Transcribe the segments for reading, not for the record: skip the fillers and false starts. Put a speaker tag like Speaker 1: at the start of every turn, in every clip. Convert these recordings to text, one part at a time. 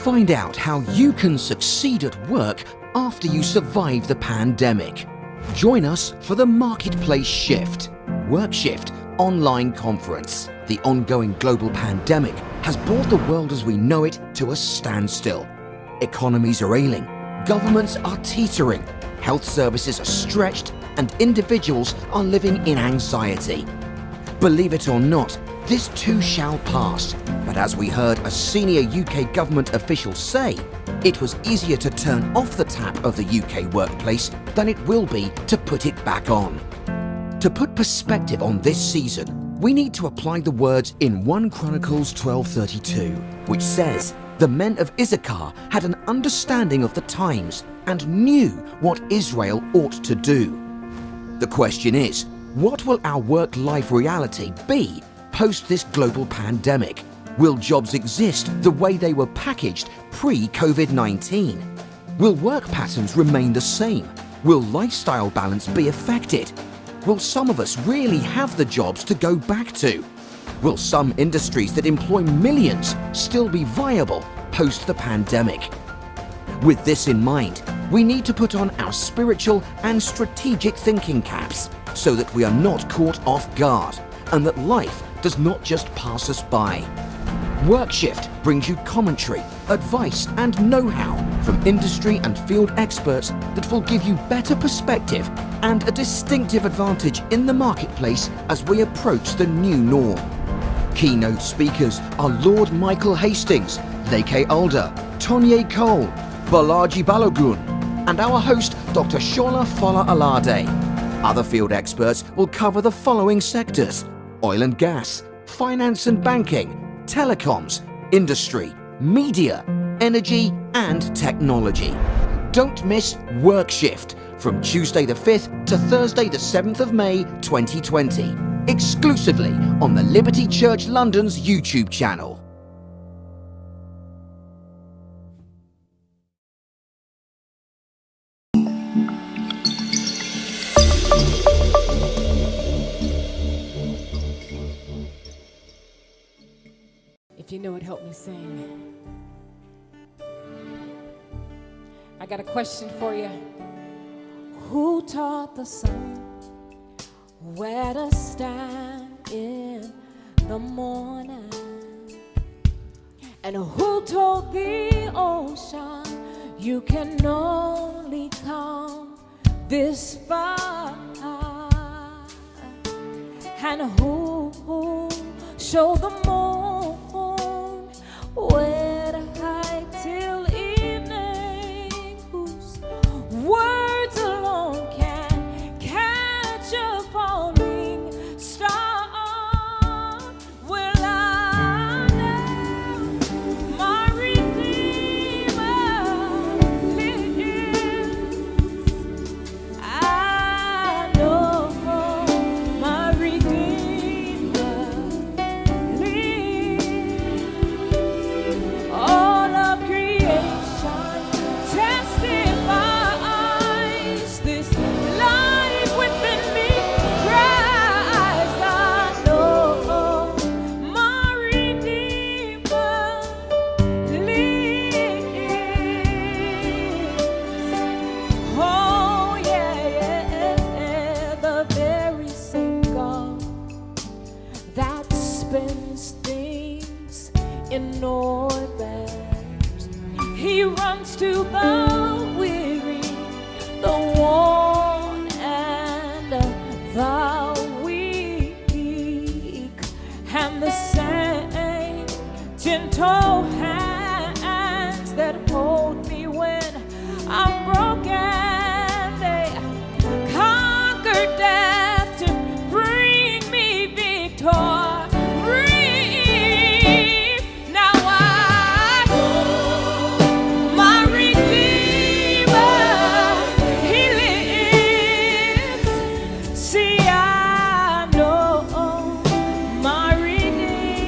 Speaker 1: Find out how you can succeed at work after you survive the pandemic. Join us for the Marketplace Shift, Work Shift online conference. The ongoing global pandemic has brought the world as we know it to a standstill. Economies are ailing, governments are teetering, health services are stretched, and individuals are living in anxiety. Believe it or not, this too shall pass. But as we heard a senior UK government official say, it was easier to turn off the tap of the UK workplace than it will be to put it back on. To put perspective on this season, we need to apply the words in 1 Chronicles 12:32, which says, "The men of Issachar had an understanding of the times and knew what Israel ought to do." The question is, what will our work-life reality be post this global pandemic? Will jobs exist the way they were packaged pre-COVID-19? Will work patterns remain the same? Will lifestyle balance be affected? Will some of us really have the jobs to go back to? Will some industries that employ millions still be viable post the pandemic? With this in mind, we need to put on our spiritual and strategic thinking caps so that we are not caught off guard and that life does not just pass us by. WorkShift brings you commentary, advice and know-how from industry and field experts that will give you better perspective and a distinctive advantage in the marketplace as we approach the new norm. Keynote speakers are Lord Michael Hastings, Leke Alder, Tonye Cole, Balaji Balogun, and our host Dr. Fola-Alade. Other field experts will cover the following sectors: oil and gas, finance and banking, telecoms, industry, media, energy and technology. Don't miss WorkShift from Tuesday the 5th to Thursday the 7th of May 2020, exclusively on the Liberty Church London's YouTube channel.
Speaker 2: If you know it, help me sing. I got a question for you. Who taught the sun where to stand in the morning? And who told the ocean you can only come this far? And who showed the moon where to hide till evening? Whose words alone can catch a falling star? Will I know my Redeemer lives? I know my Redeemer lives. All of creation testifies this life within me cries. I know my Redeemer lives. Oh yeah, the very same God that spins things in orbit. He runs to the weary, the worn and the weak, and the same gentle hands that hold me when I'm broken. They conquered death to bring me victory. Now I know my Redeemer, He lives. See, I know my Redeemer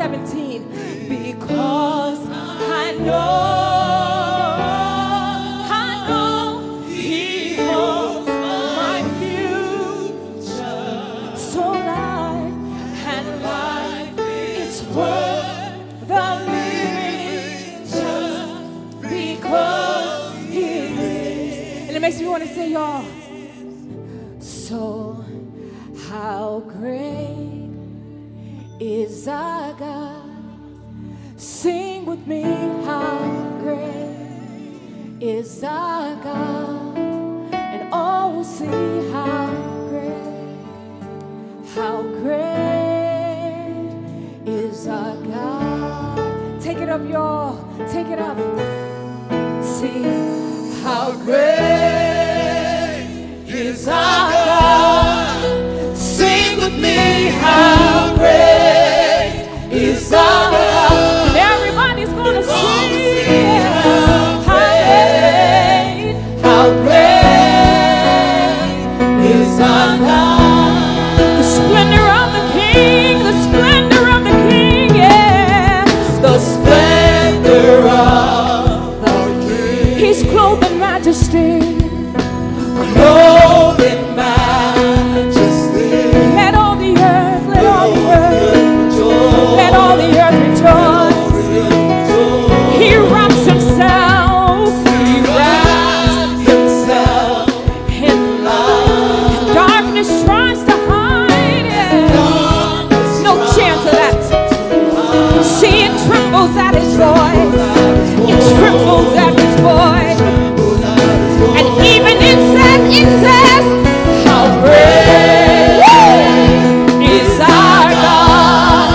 Speaker 2: 2017. Because I know He holds my future. So life and life, it's worth the living just because He lives. And it makes me want to say, y'all, so how great is our God? Sing with me, how great is our God? And all will see how great is our God. Take it up, y'all. Take it up. See, how great is our God? Sing with me, how great is our God? And everybody's gonna sing. How great is our God? The splendor of the King, the splendor of the King, yeah. The splendor of the King. He's clothed in majesty. Clothed in majesty. Let all the earth, let all the earth rejoice. Let all the earth rejoice. He wraps himself in light. Darkness tries to hide it. No chance of that. See, it trembles at his voice. It trembles at his voice. And even it says, how great is our God.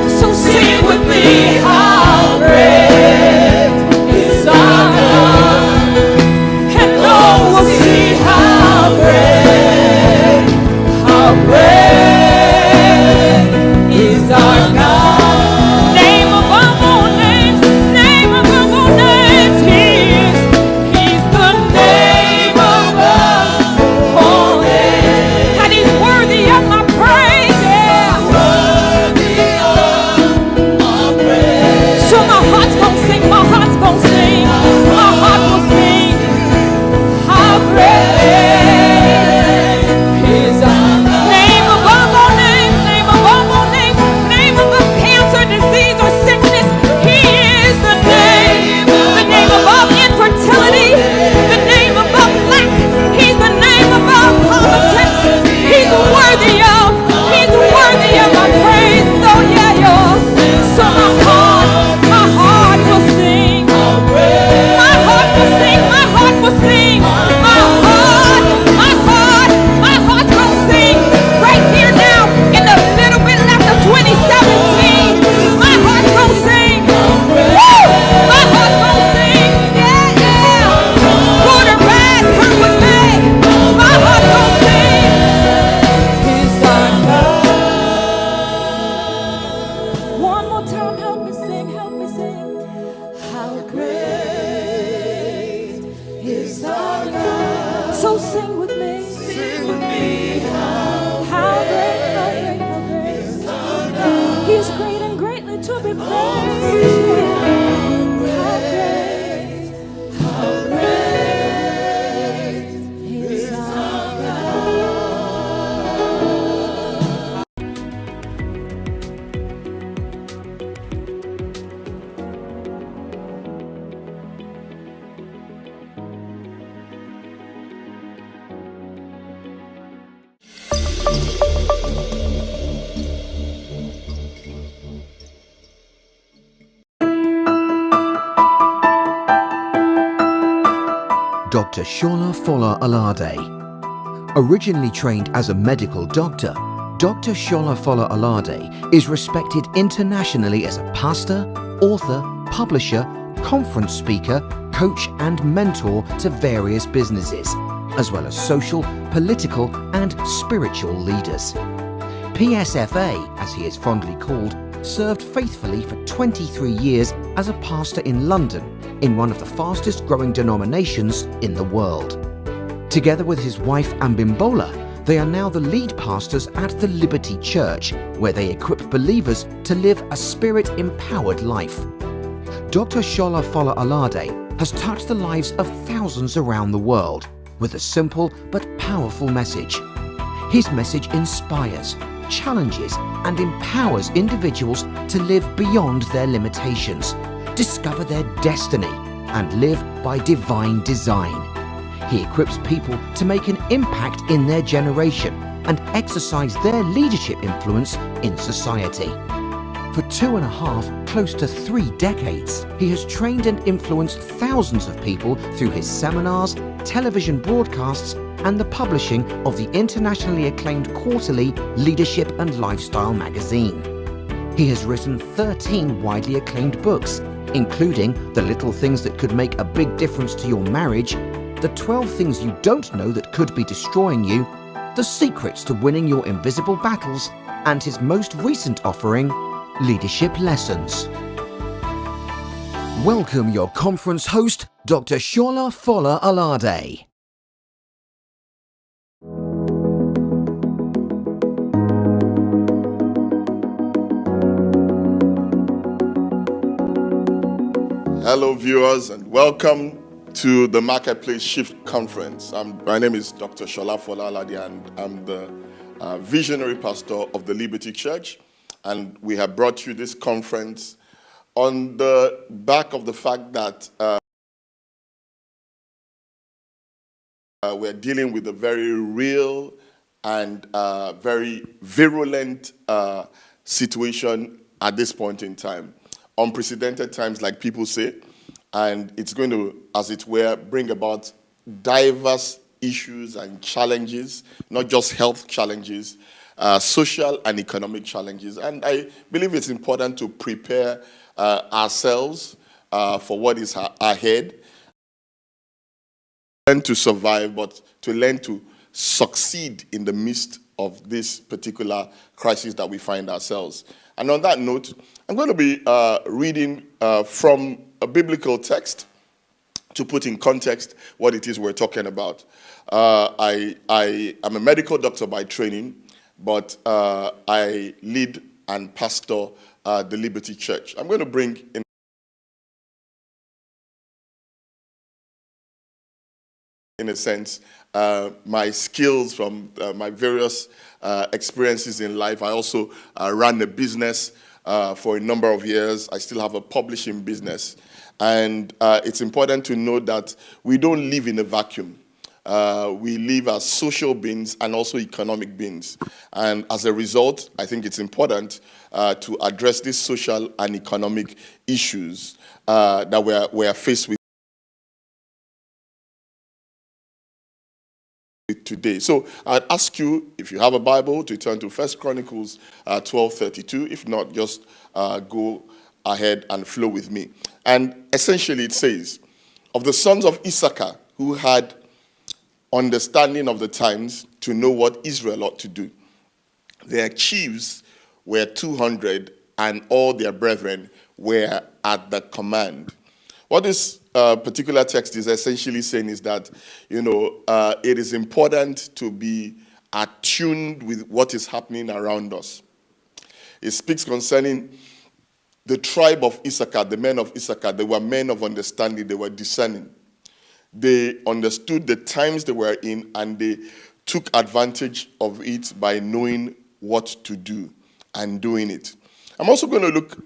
Speaker 2: So sing with me, how great is our God. And all will see how great is our God. Name above all names, name above all names. He's the name above all names. And he's worthy of my praise, yeah. Worthy of my praise. So my heart's gonna sing, my heart's gonna sing, my heart will sing. How great is our God. Name above all names, name above all names, name above cancer, disease, or sickness. He is the name above infertility, the name above lack. He's the name above politics. He's worthy of my praise. So yeah, y'all. So my heart will sing. My heart will sing. My heart will sing. My heart's gonna sing right here now in the little bit left of 2017. My heart's gonna sing. Woo! My heart's gonna sing. Yeah, yeah. Good or bad, come with me. My heart's gonna sing. He's our God. One more time, help me sing, help me sing. How great is our God. So sing with me. Sing with me. How great is our God. He's great and greatly to be praised. How great is our God.
Speaker 1: Dr. Fola-Alade. Originally trained as a medical doctor, Dr. Fola-Alade is respected internationally as a pastor, author, publisher, conference speaker, coach and mentor to various businesses, as well as social, political and spiritual leaders. PSFA, as he is fondly called, served faithfully for 23 years as a pastor in London, in one of the fastest growing denominations in the world. Together with his wife Ambimbola, They are now the lead pastors at the Liberty Church, where they equip believers to live a spirit-empowered life. Dr. Fola-Alade has touched the lives of thousands around the world with a simple but powerful message. His message inspires, challenges, and empowers individuals to live beyond their limitations, discover their destiny, and live by divine design. He equips people to make an impact in their generation and exercise their leadership influence in society. For 2.5, close to 3 decades, he has trained and influenced thousands of people through his seminars, television broadcasts, and the publishing of the internationally acclaimed quarterly Leadership and Lifestyle magazine. He has written 13 widely acclaimed books, including The Little Things That Could Make a Big Difference to Your Marriage, The 12 Things You Don't Know That Could Be Destroying You, The Secrets to Winning Your Invisible Battles, and his most recent offering, Leadership Lessons. Welcome your conference host, Dr. Fola-Alade.
Speaker 3: Hello viewers, and welcome to the Marketplace Shift Conference. My name is Dr. Fola-Alade, and I'm the visionary pastor of the Liberty Church. And we have brought you this conference on the back of the fact that we're dealing with a very real and very virulent situation at this point in time. Unprecedented times, like people say, and it's going to, as it were, bring about diverse issues and challenges, not just health challenges, social and economic challenges. And I believe it's important to prepare ourselves for what is ahead. Learn to survive, but to learn to succeed in the midst of this particular crisis that we find ourselves. And on that note, I'm going to be reading from a biblical text to put in context what it is we're talking about. I am a medical doctor by training, but I lead and pastor the Liberty Church. I'm going to bring in a sense, my skills from my various experiences in life. I also ran a business for a number of years. I still have a publishing business. And it's important to know that we don't live in a vacuum. We live as social beings and also economic beings. And as a result, I think it's important to address these social and economic issues that we're faced with today. So I'd ask you, if you have a Bible, to turn to 1 Chronicles 12:32. If not, just go ahead and flow with me. And essentially it says, of the sons of Issachar who had understanding of the times to know what Israel ought to do, their chiefs were 200, and all their brethren were at the command. What this particular text is essentially saying is that, it is important to be attuned with what is happening around us. It speaks concerning the tribe of Issachar, the men of Issachar. They were men of understanding. They were discerning. They understood the times they were in, and they took advantage of it by knowing what to do and doing it. I'm also going to look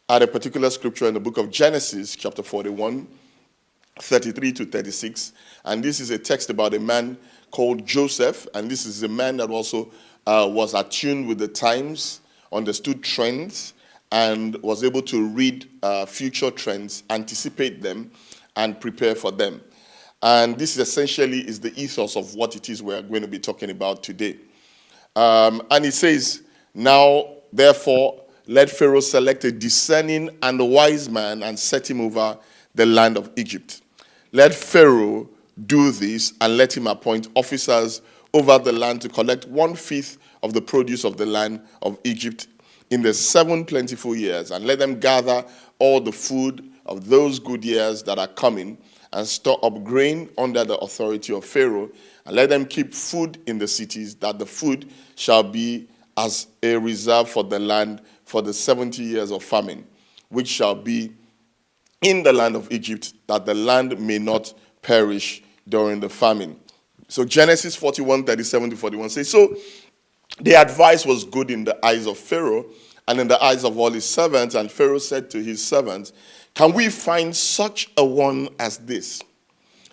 Speaker 3: at a particular scripture in the book of Genesis, chapter 41, 33 to 36. And this is a text about a man called Joseph. And this is a man that also was attuned with the times, understood trends, and was able to read future trends, anticipate them, and prepare for them. And this essentially is the ethos of what it is we're going to be talking about today. And it says, now, therefore, let Pharaoh select a discerning and a wise man and set him over the land of Egypt. Let Pharaoh do this, and let him appoint officers over the land to collect 1/5 of the produce of the land of Egypt in the 7 plentiful years, and let them gather all the food of those good years that are coming, and store up grain under the authority of Pharaoh, and let them keep food in the cities, that the food shall be as a reserve for the land for the 70 years of famine, which shall be in the land of Egypt, that the land may not perish during the famine. So Genesis 41:37-41 says, so the advice was good in the eyes of Pharaoh and in the eyes of all his servants. And Pharaoh said to his servants, can we find such a one as this,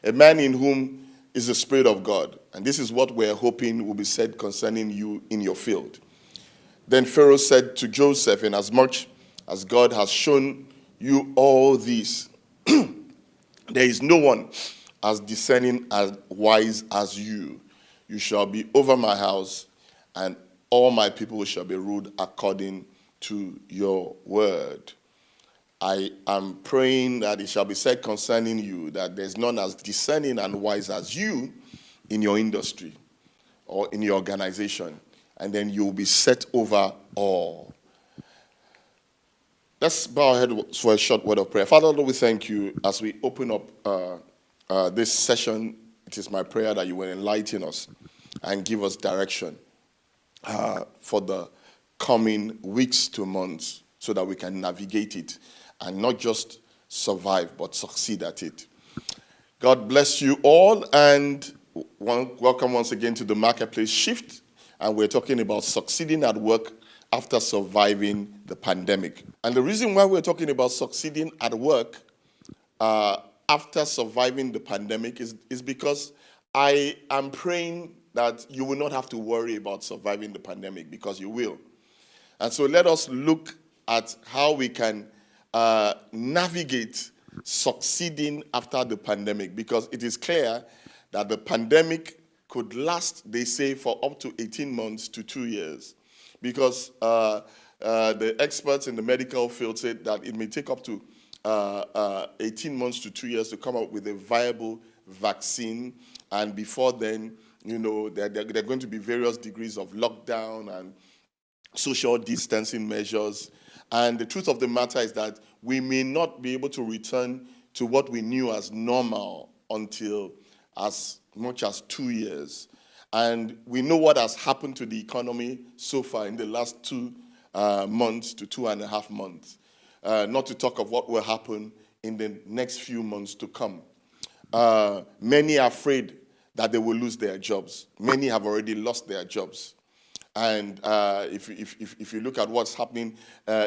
Speaker 3: a man in whom is the Spirit of God? And this is what we're hoping will be said concerning you in your field. Then Pharaoh said to Joseph, inasmuch as God has shown you all this, there is no one as discerning as wise as you. You shall be over my house, and all my people shall be ruled according to your word. I am praying that it shall be said concerning you that there's none as discerning and wise as you in your industry or in your organization, and then you'll be set over all. Let's bow our head for a short word of prayer. Father, Lord, we thank you as we open up this session. It is my prayer that you will enlighten us and give us direction for the coming weeks to months so that we can navigate it and not just survive but succeed at it. God bless you all, and welcome once again to the Marketplace Shift. And we're talking about succeeding at work after surviving the pandemic. And the reason why we're talking about succeeding at work after surviving the pandemic is because I am praying that you will not have to worry about surviving the pandemic, because you will. And so let us look at how we can navigate succeeding after the pandemic, because it is clear that the pandemic could last, they say, for up to 18 months to 2 years. Because the experts in the medical field said that it may take up to 18 months to 2 years to come up with a viable vaccine. And before then, you know, there are going to be various degrees of lockdown and social distancing measures. And the truth of the matter is that we may not be able to return to what we knew as normal until as much as 2 years. And we know what has happened to the economy so far in the last 2 months to 2.5 months. Not to talk of what will happen in the next few months to come. Many are afraid that they will lose their jobs. Many have already lost their jobs. And if you look at what's happening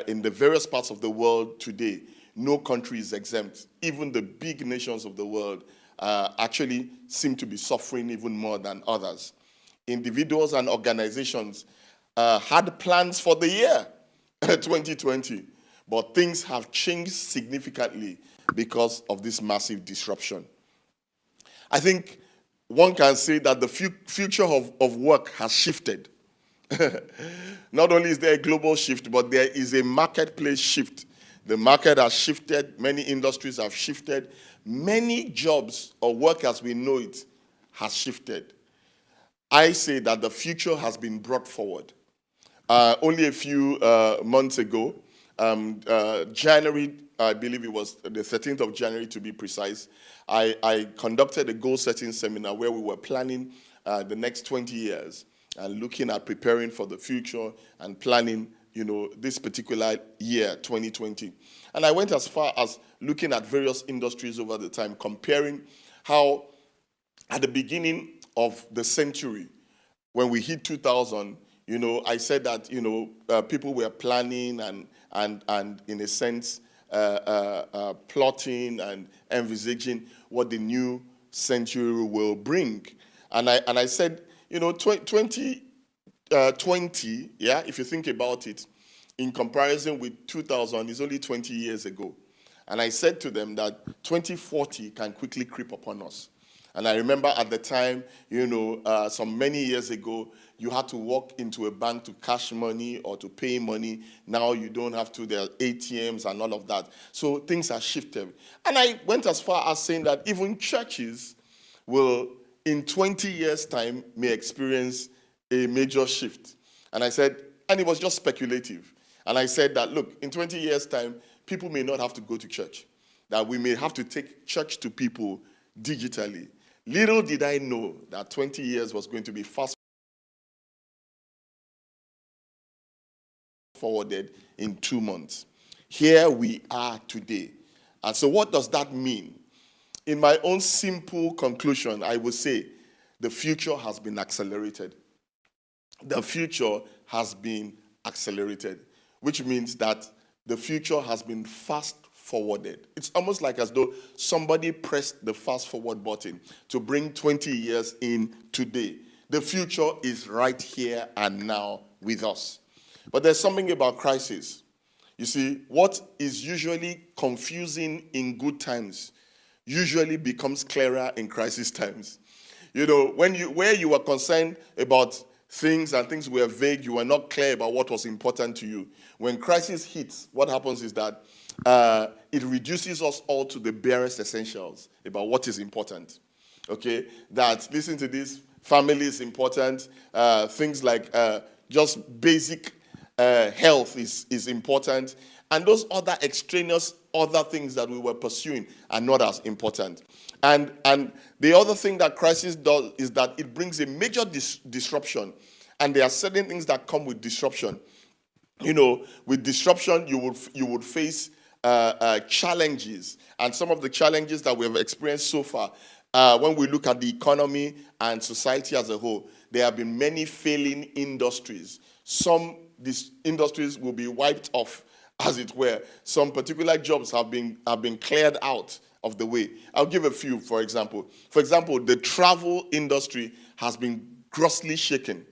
Speaker 3: in the various parts of the world today, no country is exempt. Even the big nations of the world actually seem to be suffering even more than others. Individuals and organizations had plans for the year 2020, but things have changed significantly because of this massive disruption. I think one can say that the future of work has shifted. Not only is there a global shift, but there is a marketplace shift. The market has shifted. Many industries have shifted. Many jobs or work as we know it has shifted. I say that the future has been brought forward. Only a few months ago, January, I believe it was the 13th of January to be precise, I conducted a goal-setting seminar where we were planning the next 20 years and looking at preparing for the future and planning, you know, this particular year, 2020. And I went as far as looking at various industries over the time, comparing how at the beginning of the century, when we hit 2000, you know, I said that, you know, people were planning and in a sense, plotting and envisaging what the new century will bring. And I said, you know, 2020, yeah, if you think about it, in comparison with 2000, is only 20 years ago. And I said to them that 2040 can quickly creep upon us. And I remember at the time, you know, some many years ago, you had to walk into a bank to cash money or to pay money. Now you don't have to. There are ATMs and all of that. So things have shifted. And I went as far as saying that even churches will, in 20 years' time, may experience a major shift. And I said, and it was just speculative. And I said that, look, in 20 years' time, people may not have to go to church. that we may have to take church to people digitally. Little did I know that 20 years was going to be fast forwarded in 2 months. Here we are today. And so what does that mean? In my own simple conclusion, I would say the future has been accelerated. The future has been accelerated, which means that the future has been fast forwarded. It's almost like as though somebody pressed the fast forward button to bring 20 years in today. The future is right here and now with us. But there's something about crisis. You see, what is usually confusing in good times usually becomes clearer in crisis times. You know, where you were concerned about things and things were vague, you were not clear about what was important to you. When crisis hits, what happens is that it reduces us all to the barest essentials about what is important. Okay? That, listen to this, family is important. Things like just basic health is important. And those other extraneous other things that we were pursuing are not as important. And the other thing that crisis does is that it brings a major disruption. And there are certain things that come with disruption. You know, with disruption, you would face challenges. And some of the challenges that we have experienced so far, when we look at the economy and society as a whole, there have been many failing industries. Some these industries will be wiped off, as it were. Some particular jobs have been cleared out of the way. I'll give a few, for example. For example, the travel industry has been grossly shaken,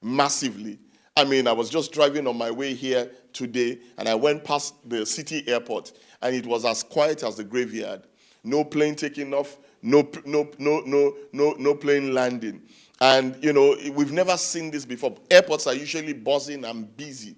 Speaker 3: massively. I mean, I was just driving on my way here today, and I went past the city airport, and it was as quiet as the graveyard. No plane taking off, no plane landing. And, you know, we've never seen this before. Airports are usually buzzing and busy.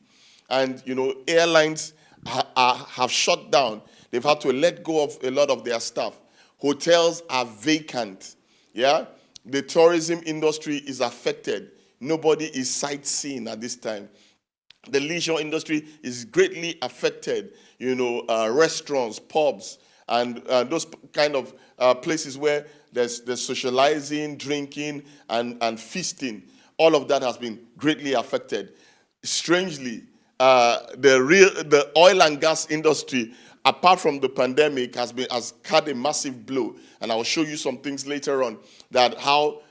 Speaker 3: And, you know, airlines have shut down. They've had to let go of a lot of their staff. Hotels are vacant. Yeah? The tourism industry is affected. Nobody is sightseeing at this time. The leisure industry is greatly affected. You know, restaurants, pubs, and those kind of places where there's socializing, drinking, and feasting. All of that has been greatly affected. Strangely, the oil and gas industry, apart from the pandemic, has had a massive blow. And I will show you some things later on that how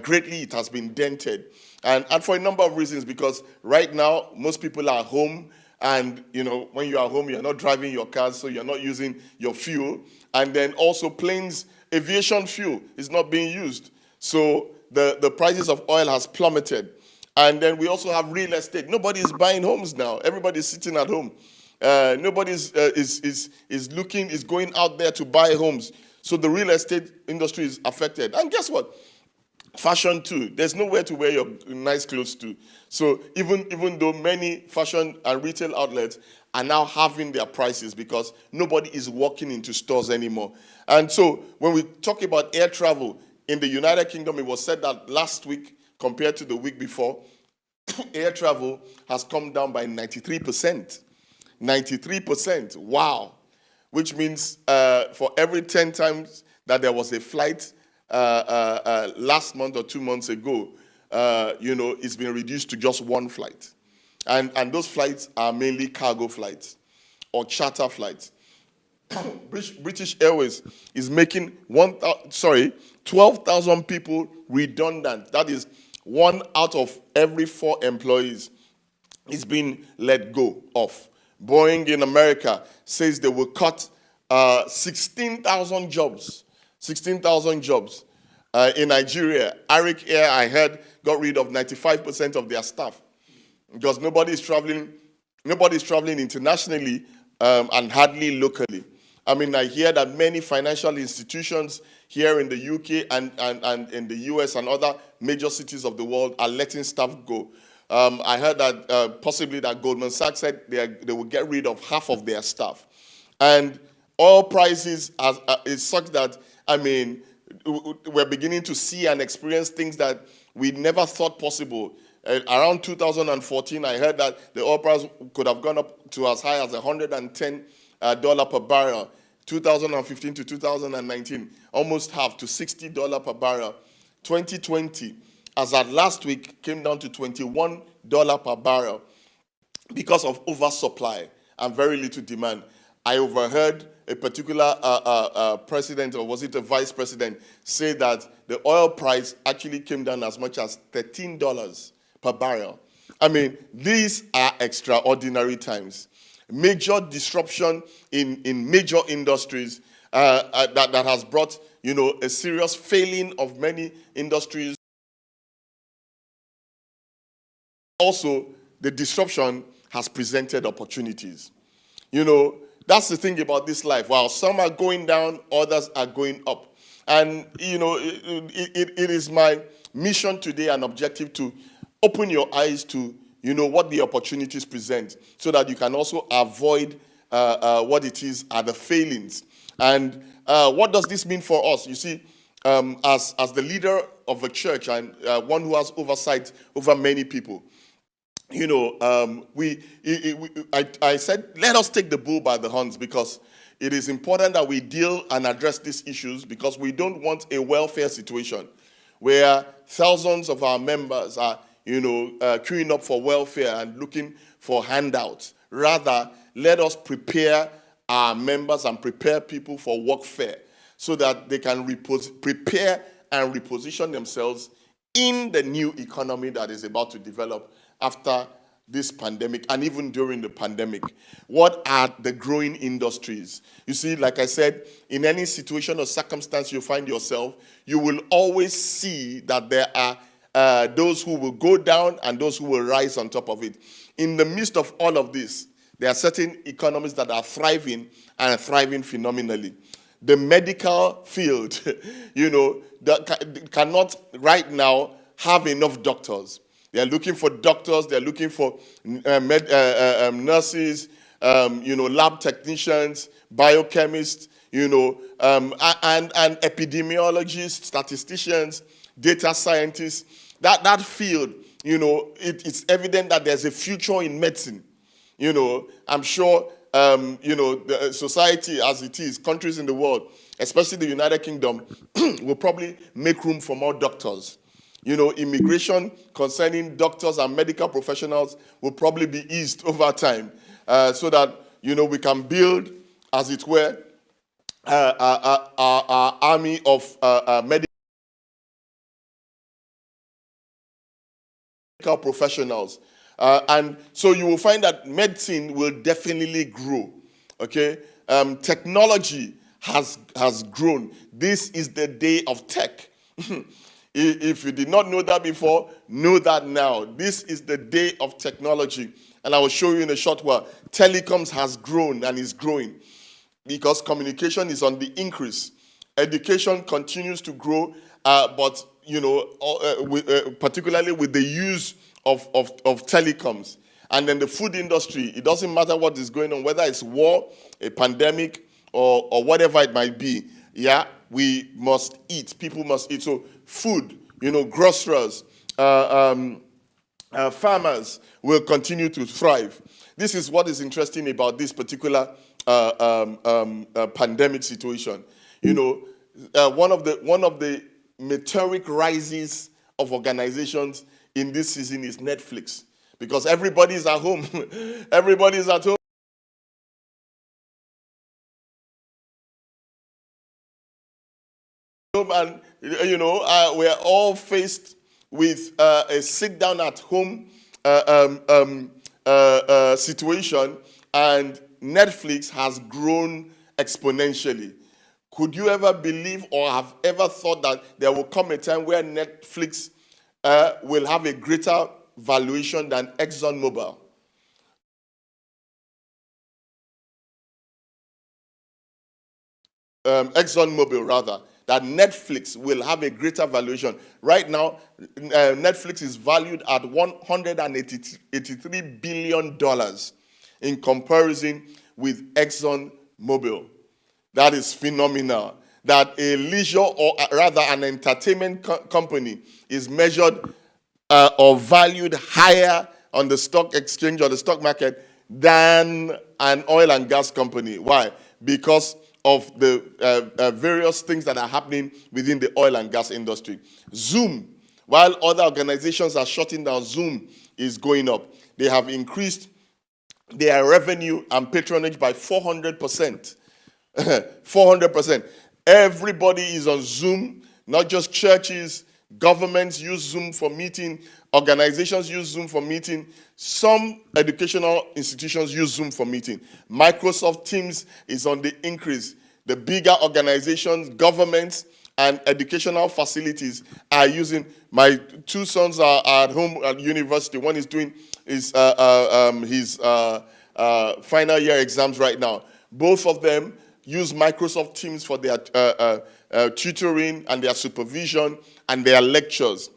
Speaker 3: greatly it has been dented. And for a number of reasons, because right now, most people are home. And, you know, when you are home, you're not driving your cars, so you're not using your fuel. And then also planes, aviation fuel is not being used. So the prices of oil has plummeted. And then we also have real estate. Nobody is buying homes now. Everybody's sitting at home. Nobody is going out there to buy homes. So the real estate industry is affected. And guess what? Fashion too. There's nowhere to wear your nice clothes to. So even though many fashion and retail outlets are now having their prices because nobody is walking into stores anymore. And so when we talk about air travel in the United Kingdom, it was said that last week compared to the week before, air travel has come down by 93%. 93%. Wow. Which means for every 10 times that there was a flight last month or 2 months ago, you know, it's been reduced to just one flight. And those flights are mainly cargo flights or charter flights. British Airways is making 12,000 people redundant. That is 1 out of every 4 employees is being let go of. Boeing in America says they will cut 16,000 jobs. 16,000 jobs. In Nigeria, Arik Air, I heard, got rid of 95% of their staff because nobody's traveling internationally and hardly locally. I mean, I hear that many financial institutions here in the UK and in the US and other major cities of the world are letting staff go. I heard that possibly that Goldman Sachs said they will get rid of half of their staff. And oil prices is such that, I mean, we're beginning to see and experience things that we never thought possible. Around 2014, I heard that the oil price could have gone up to as high as $110 dollar per barrel. 2015 to 2019, almost half to $60 per barrel. 2020, as at last week, came down to $21 per barrel because of oversupply and very little demand. I overheard a particular president, or was it a vice president, say that the oil price actually came down as much as $13 per barrel. I mean, these are extraordinary times. Major disruption in major industries that has brought, a serious failing of many industries. Also, the disruption has presented opportunities. That's the thing about this life. While some are going down, others are going up. And, it is my mission today and objective to open your eyes to, what the opportunities present so that you can also avoid what it is are the failings. And what does this mean for us? You see, as the leader of a church and one who has oversight over many people, I said, let us take the bull by the horns, because it is important that we deal and address these issues, because we don't want a welfare situation where thousands of our members are, queuing up for welfare and looking for handouts. Rather, let us prepare our members and prepare people for workfare so that they can prepare and reposition themselves in the new economy that is about to develop after this pandemic and even during the pandemic. What are the growing industries? You see, like I said, in any situation or circumstance you find yourself, you will always see that there are those who will go down and those who will rise on top of it. In the midst of all of this, there are certain economies that are thriving and thriving phenomenally. The medical field, that cannot right now have enough doctors. They are looking for doctors. They are looking for nurses, lab technicians, biochemists, and epidemiologists, statisticians, data scientists. That field, it's evident that there's a future in medicine. I'm sure, the society as it is, countries in the world, especially the United Kingdom, will probably make room for more doctors. Immigration concerning doctors and medical professionals will probably be eased over time, so that, we can build, as it were, our army of medical professionals. And so you will find that medicine will definitely grow. Okay? Technology has grown. This is the day of tech. If you did not know that before, know that now. This is the day of technology. And I will show you in a short while. Telecoms has grown and is growing because communication is on the increase. Education continues to grow, but particularly with the use of telecoms. And then the food industry, it doesn't matter what is going on, whether it's war, a pandemic, or whatever it might be. Yeah, we must eat. People must eat. So food, grocers, farmers will continue to thrive. This is what is interesting about this particular pandemic situation. One of the meteoric rises of organizations in this season is Netflix, because everybody's at home. Everybody's at home. And we're all faced with a sit down at home situation, and Netflix has grown exponentially. Could you ever believe or have ever thought that there will come a time where Netflix will have a greater valuation than ExxonMobil? ExxonMobil, rather. That Netflix will have a greater valuation. Right now, Netflix is valued at $183 billion in comparison with ExxonMobil. That is phenomenal. That a leisure, or rather an entertainment company, is measured or valued higher on the stock exchange or the stock market than an oil and gas company. Why? Because of the various things that are happening within the oil and gas industry. Zoom, while other organizations are shutting down, Zoom is going up. They have increased their revenue and patronage by 400%. 400%. Everybody is on Zoom, not just churches. Governments use Zoom for meeting. Organizations use Zoom for meeting. Some educational institutions use Zoom for meeting. Microsoft Teams is on the increase. The bigger organizations, governments, and educational facilities are using. My two sons are at home at university. One is doing his final year exams right now. Both of them use Microsoft Teams for their tutoring and their supervision and their lectures.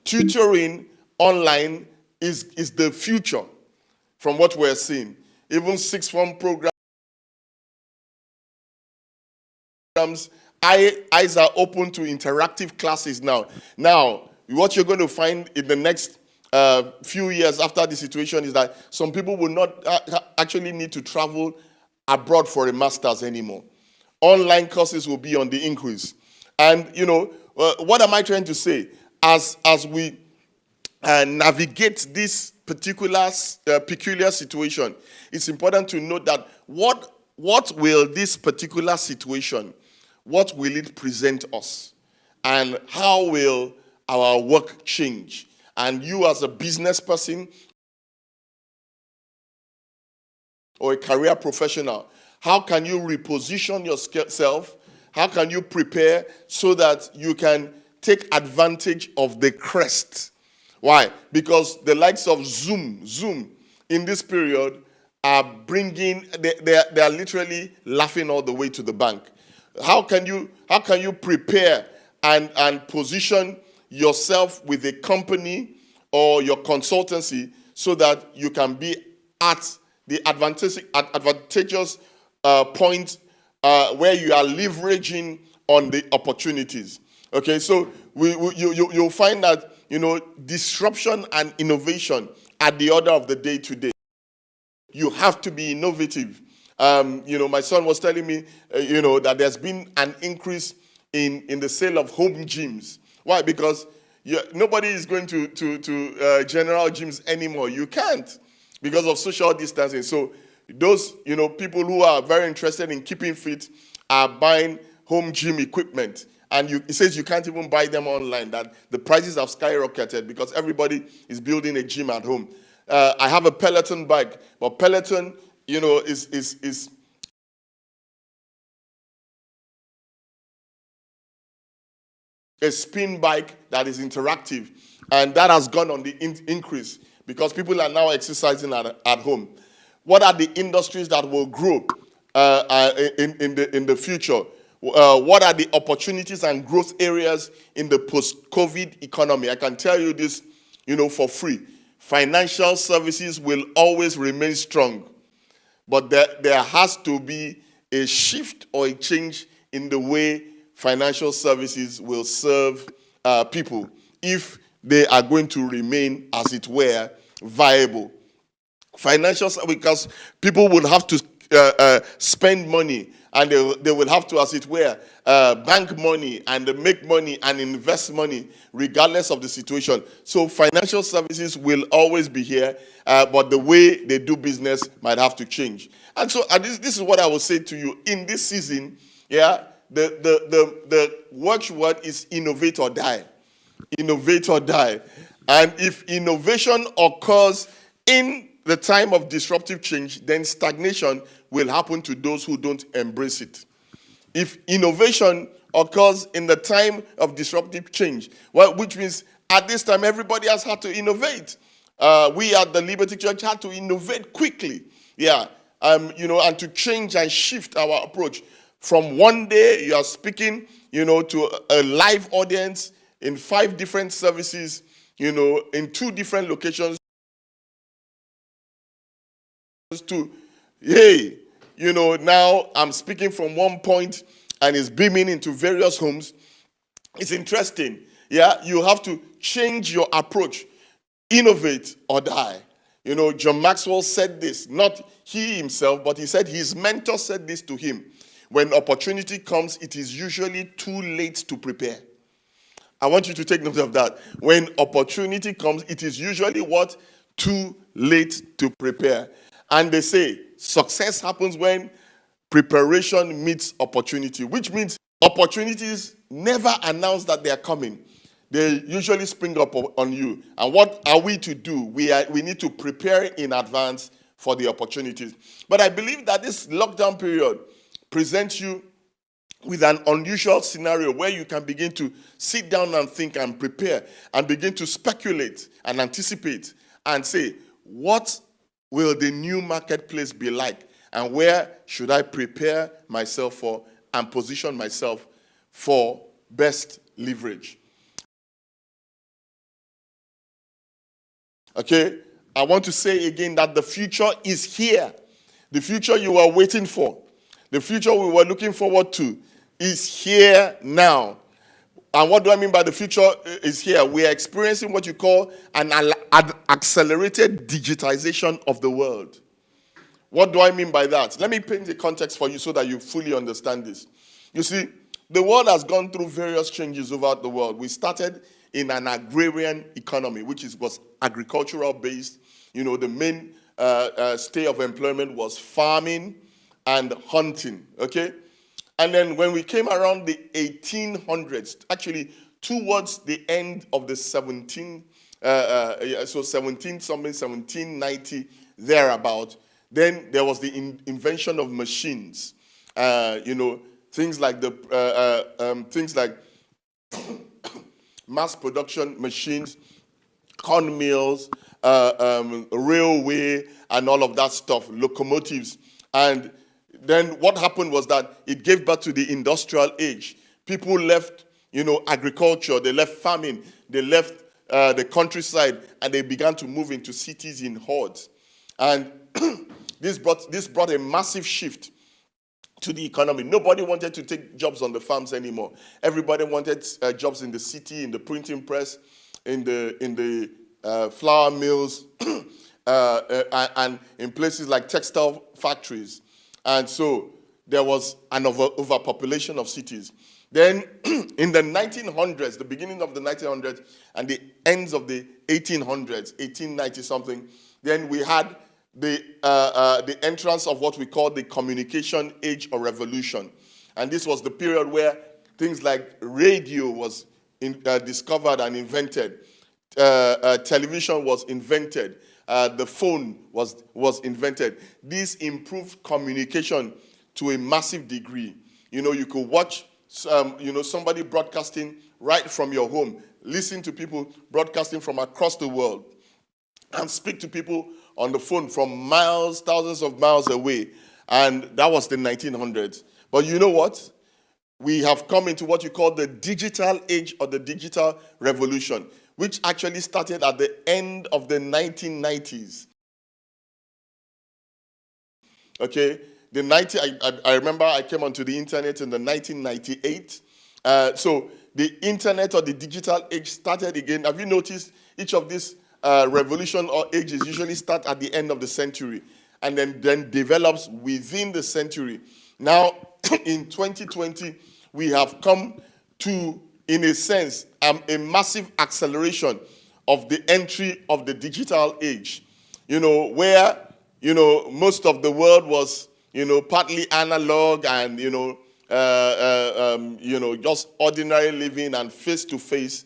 Speaker 3: Tutoring online is the future from what we're seeing. Even sixth form programs, eyes are open to interactive classes now. Now, what you're going to find in the next few years after the situation is that some people will not actually need to travel abroad for a master's anymore. Online courses will be on the increase. And, what am I trying to say? As we navigate this peculiar situation, it's important to note that what will this particular situation, what will it present us? And how will our work change? And you as a business person or a career professional, how can you reposition yourself? How can you prepare so that you can take advantage of the crest? Why? Because the likes of Zoom in this period are bringing, they are literally laughing all the way to the bank. How can you prepare and position yourself with a company or your consultancy so that you can be at the advantageous point where you are leveraging on the opportunities? Okay, so you'll find that disruption and innovation are the order of the day today. You have to be innovative. My son was telling me, that there's been an increase in the sale of home gyms. Why? Because nobody is going to general gyms anymore. You can't because of social distancing. So those, people who are very interested in keeping fit are buying home gym equipment. And it says you can't even buy them online, that the prices have skyrocketed because everybody is building a gym at home. I have a Peloton bike, but Peloton, is a spin bike that is interactive, and that has gone on the increase because people are now exercising at home. What are the industries that will grow in the future? What are the opportunities and growth areas in the post-COVID economy? I can tell you this, for free. Financial services will always remain strong, but there has to be a shift or a change in the way financial services will serve people if they are going to remain, as it were, viable. Because people will have to spend money, and they will have to, as it were, bank money and make money and invest money regardless of the situation. So financial services will always be here, but the way they do business might have to change. And so this is what I will say to you. In this season, the watchword is innovate or die. Innovate or die. And if innovation occurs in the time of disruptive change, then stagnation will happen to those who don't embrace it. If innovation occurs in the time of disruptive change, which means at this time everybody has had to innovate. We at the Liberty Church had to innovate quickly, and to change and shift our approach. From one day you are speaking, to a live audience in 5 different services, in 2 different locations, to, hey, now I'm speaking from one point and it's beaming into various homes. It's interesting. You have to change your approach. Innovate or die. John Maxwell said this, not he himself, but he said his mentor said this to him. When opportunity comes, it is usually too late to prepare. I want you to take note of that. When opportunity comes, it is usually what? Too late to prepare. And they say success happens when preparation meets opportunity, which means opportunities never announce that they are coming. They usually spring up on you. And what are we to do? We need to prepare in advance for the opportunities. But I believe that this lockdown period presents you with an unusual scenario where you can begin to sit down and think and prepare and begin to speculate and anticipate and say, what will the new marketplace be like? And where should I prepare myself for and position myself for best leverage? Okay, I want to say again that the future is here. The future you are waiting for, the future we were looking forward to is here now. And what do I mean by the future is here? We are experiencing what you call an accelerated digitization of the world. What do I mean by that? Let me paint the context for you so that you fully understand this. You see, the world has gone through various changes over the world. We started in an agrarian economy, which was agricultural based. The main stay of employment was farming and hunting, okay? And then when we came around the 1800s, actually towards the end of the 1790, thereabout, then there was the invention of machines. Things like mass production machines, corn mills, railway, and all of that stuff, locomotives. And then what happened was that it gave birth to the industrial age. People left, agriculture, they left farming, they left the countryside, and they began to move into cities in hordes. And this brought a massive shift to the economy. Nobody wanted to take jobs on the farms anymore. Everybody wanted jobs in the city, in the printing press, in the flour mills, and in places like textile factories. And so there was an overpopulation of cities. Then in the 1900s, the beginning of the 1900s and the ends of the 1800s, 1890 something, then we had the entrance of what we call the communication age or revolution. And this was the period where things like radio was discovered and invented. Television was invented. The phone was invented. This improved communication to a massive degree. You could watch somebody broadcasting right from your home, listen to people broadcasting from across the world, and speak to people on the phone from miles, thousands of miles away. And that was the 1900s. But you know what? We have come into what you call the digital age or the digital revolution, which actually started at the end of the 1990s. Okay? I remember I came onto the internet in the 1998. So the internet or the digital age started again. Have you noticed each of these revolution or ages usually start at the end of the century and then develops within the century? Now, in 2020, we have come to, in a sense, a massive acceleration of the entry of the digital age, where, most of the world was, partly analog and, just ordinary living and face-to-face.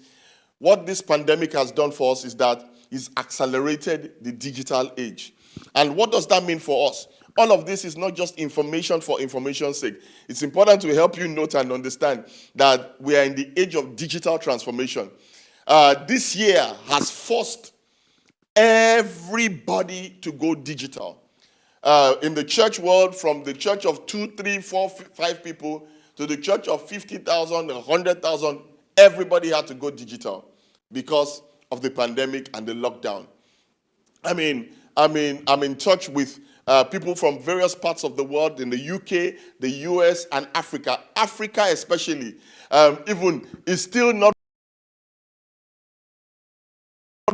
Speaker 3: What this pandemic has done for us is that it's accelerated the digital age. And what does that mean for us? All of this is not just information for information's sake. It's important to help you note and understand that we are in the age of digital transformation. This year has forced everybody to go digital. In the church world, from the church of 2, 3, 4, 5 people to the church of 50,000, 100,000, everybody had to go digital because of the pandemic and the lockdown. I'm in touch with people from various parts of the world, in the UK, the US, and Africa. Africa especially, even is still not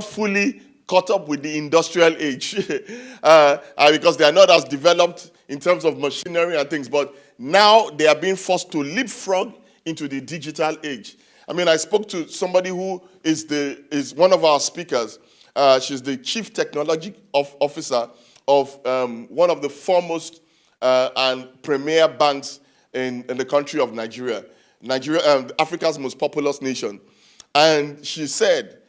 Speaker 3: fully caught up with the industrial age because they are not as developed in terms of machinery and things. But now they are being forced to leapfrog into the digital age. I mean, I spoke to somebody who is one of our speakers. She's the chief technology officer of one of the foremost and premier banks in the country of Nigeria. Africa's most populous nation. And she said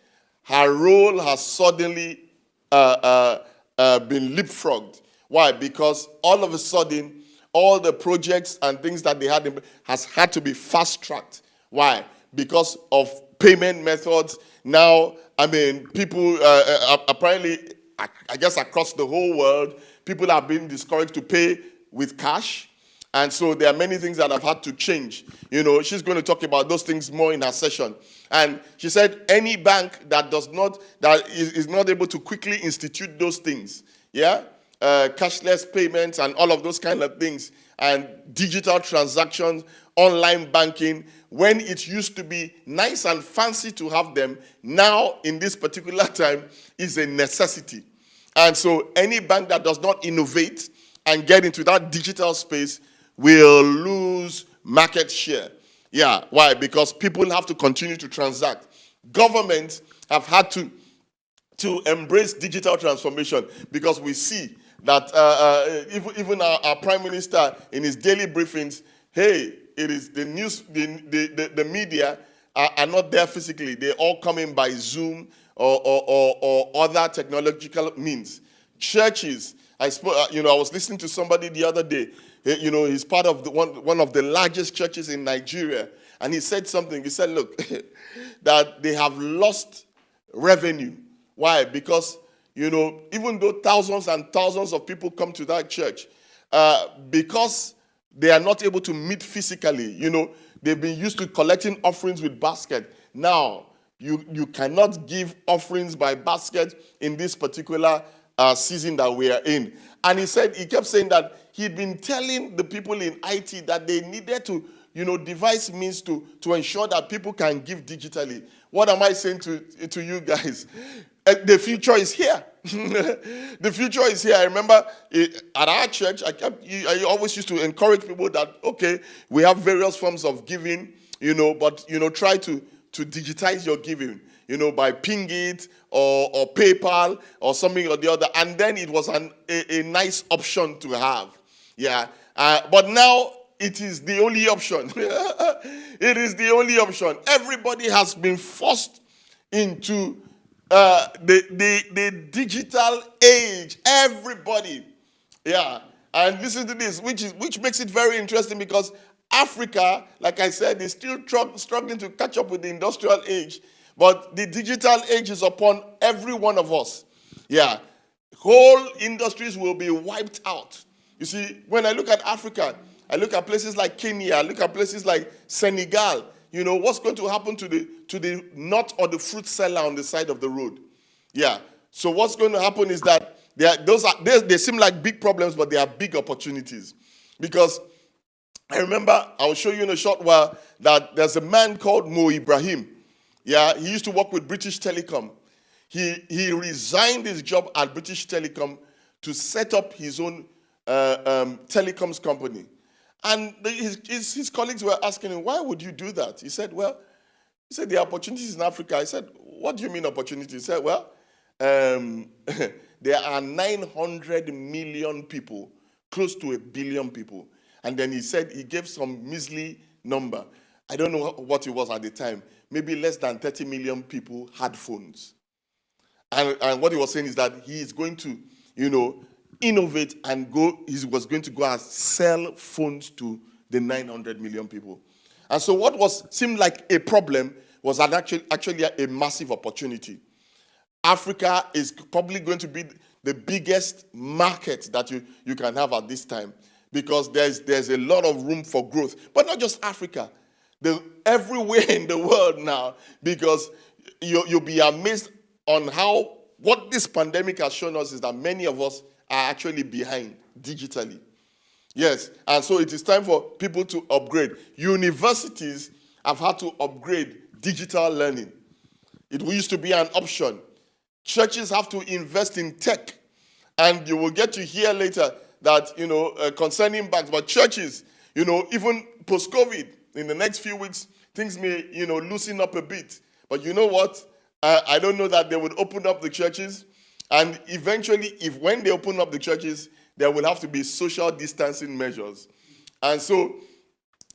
Speaker 3: her role has suddenly been leapfrogged. Why? Because all of a sudden, all the projects and things that they had has had to be fast-tracked. Why? Because of payment methods. Now, I mean, people apparently, I guess across the whole world, people are being discouraged to pay with cash. And so there are many things that have had to change. You know, she's going to talk about those things more in her session. And she said any bank that is not able to quickly institute those things, cashless payments and all of those kind of things, and digital transactions, online banking, when it used to be nice and fancy to have them, now in this particular time is a necessity. And so any bank that does not innovate and get into that digital space will lose market share. Yeah, why? Because people have to continue to transact. Governments have had to embrace digital transformation because we see that even our Prime Minister in his daily briefings, hey, it is the news, the media are not there physically. They're all coming by Zoom or other technological means. Churches, I was listening to somebody the other day. You know, he's part of one of the largest churches in Nigeria. And he said something. He said, look, that they have lost revenue. Why? Because, you know, even though thousands and thousands of people come to that church, because they are not able to meet physically, you know, they've been used to collecting offerings with basket. Now, you cannot give offerings by basket in this particular season that we are in. And he kept saying that he'd been telling the people in IT that they needed to, you know, devise means to ensure that people can give digitally. What am I saying to you guys? The future is here. The future is here. I remember at our church, I always used to encourage people that, okay, we have various forms of giving, you know, but, you know, try to digitize your giving, you know, by Ping It or PayPal or something or the other. And then it was a nice option to have. Yeah. But now it is the only option. It is the only option. Everybody has been forced into the digital age. Everybody. Yeah. And listen to this, which makes it very interesting because Africa, like I said, is still struggling to catch up with the industrial age. But the digital age is upon every one of us. Yeah. Whole industries will be wiped out. You see, when I look at Africa, I look at places like Kenya, I look at places like Senegal. You know, what's going to happen to the nut or the fruit seller on the side of the road? Yeah. So what's going to happen is that they seem like big problems, but they are big opportunities. Because I remember, I'll show you in a short while, that there's a man called Mo Ibrahim. Yeah, he used to work with British Telecom. He resigned his job at British Telecom to set up his own telecoms company. And his colleagues were asking him, why would you do that? He said, the opportunities in Africa. I said, what do you mean opportunities? He said, there are 900 million people, close to 1 billion people. And then he said, he gave some measly number. I don't know what it was at the time. Maybe less than 30 million people had phones. And what he was saying is that he is going to, you know, innovate and he was going to go and sell phones to the 900 million people. And so what seemed like a problem was actually a massive opportunity. Africa is probably going to be the biggest market that you can have at this time because there's a lot of room for growth. But not just Africa. Everywhere in the world now, because you'll be amazed on what this pandemic has shown us is that many of us are actually behind digitally. Yes, and so it is time for people to upgrade. Universities have had to upgrade digital learning. It used to be an option. Churches have to invest in tech. And you will get to hear later that, concerning banks, but churches, even post-COVID, in the next few weeks, things may, loosen up a bit. But you know what? I don't know that they would open up the churches. And eventually, when they open up the churches, there will have to be social distancing measures. And so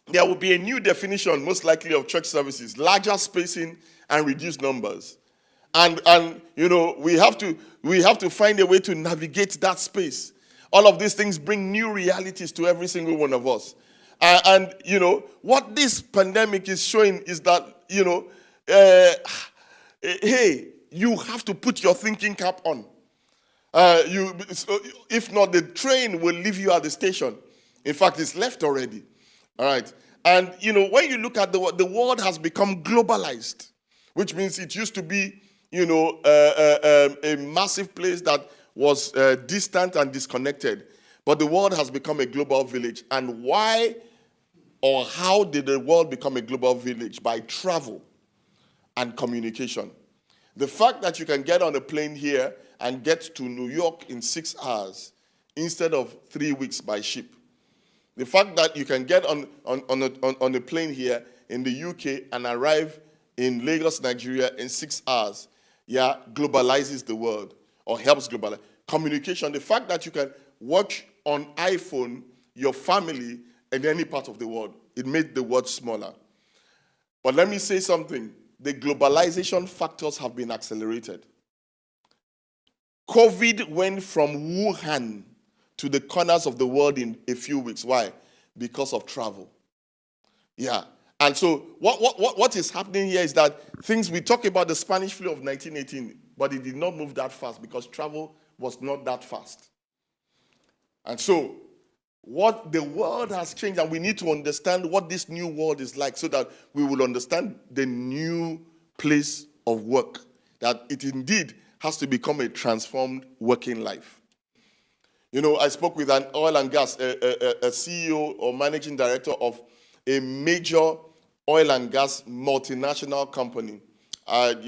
Speaker 3: there will be a new definition, most likely, of church services: larger spacing and reduced numbers. And we have to find a way to navigate that space. All of these things bring new realities to every single one of us. And what this pandemic is showing is that, hey, you have to put your thinking cap on. If not, the train will leave you at the station. In fact, it's left already. All right. And, when you look at the world has become globalized, which means it used to be, a massive place that was distant and disconnected. But the world has become a global village. And why or how did the world become a global village? By travel and communication. The fact that you can get on a plane here and get to New York in 6 hours instead of 3 weeks by ship. The fact that you can get on a plane here in the UK and arrive in Lagos, Nigeria in 6 hours, globalizes the world or helps globalize. Communication, the fact that you can watch on iPhone your family in any part of the world, it made the world smaller. But let me say something. The globalization factors have been accelerated. COVID went from Wuhan to the corners of the world in a few weeks. Why? Because of travel. Yeah. And so what is happening here is that we talk about the Spanish flu of 1918, but it did not move that fast because travel was not that fast. And so what the world has changed, and we need to understand what this new world is like so that we will understand the new place of work, that it indeed has to become a transformed working life. I spoke with an oil and gas, a CEO or managing director of a major oil and gas multinational company, and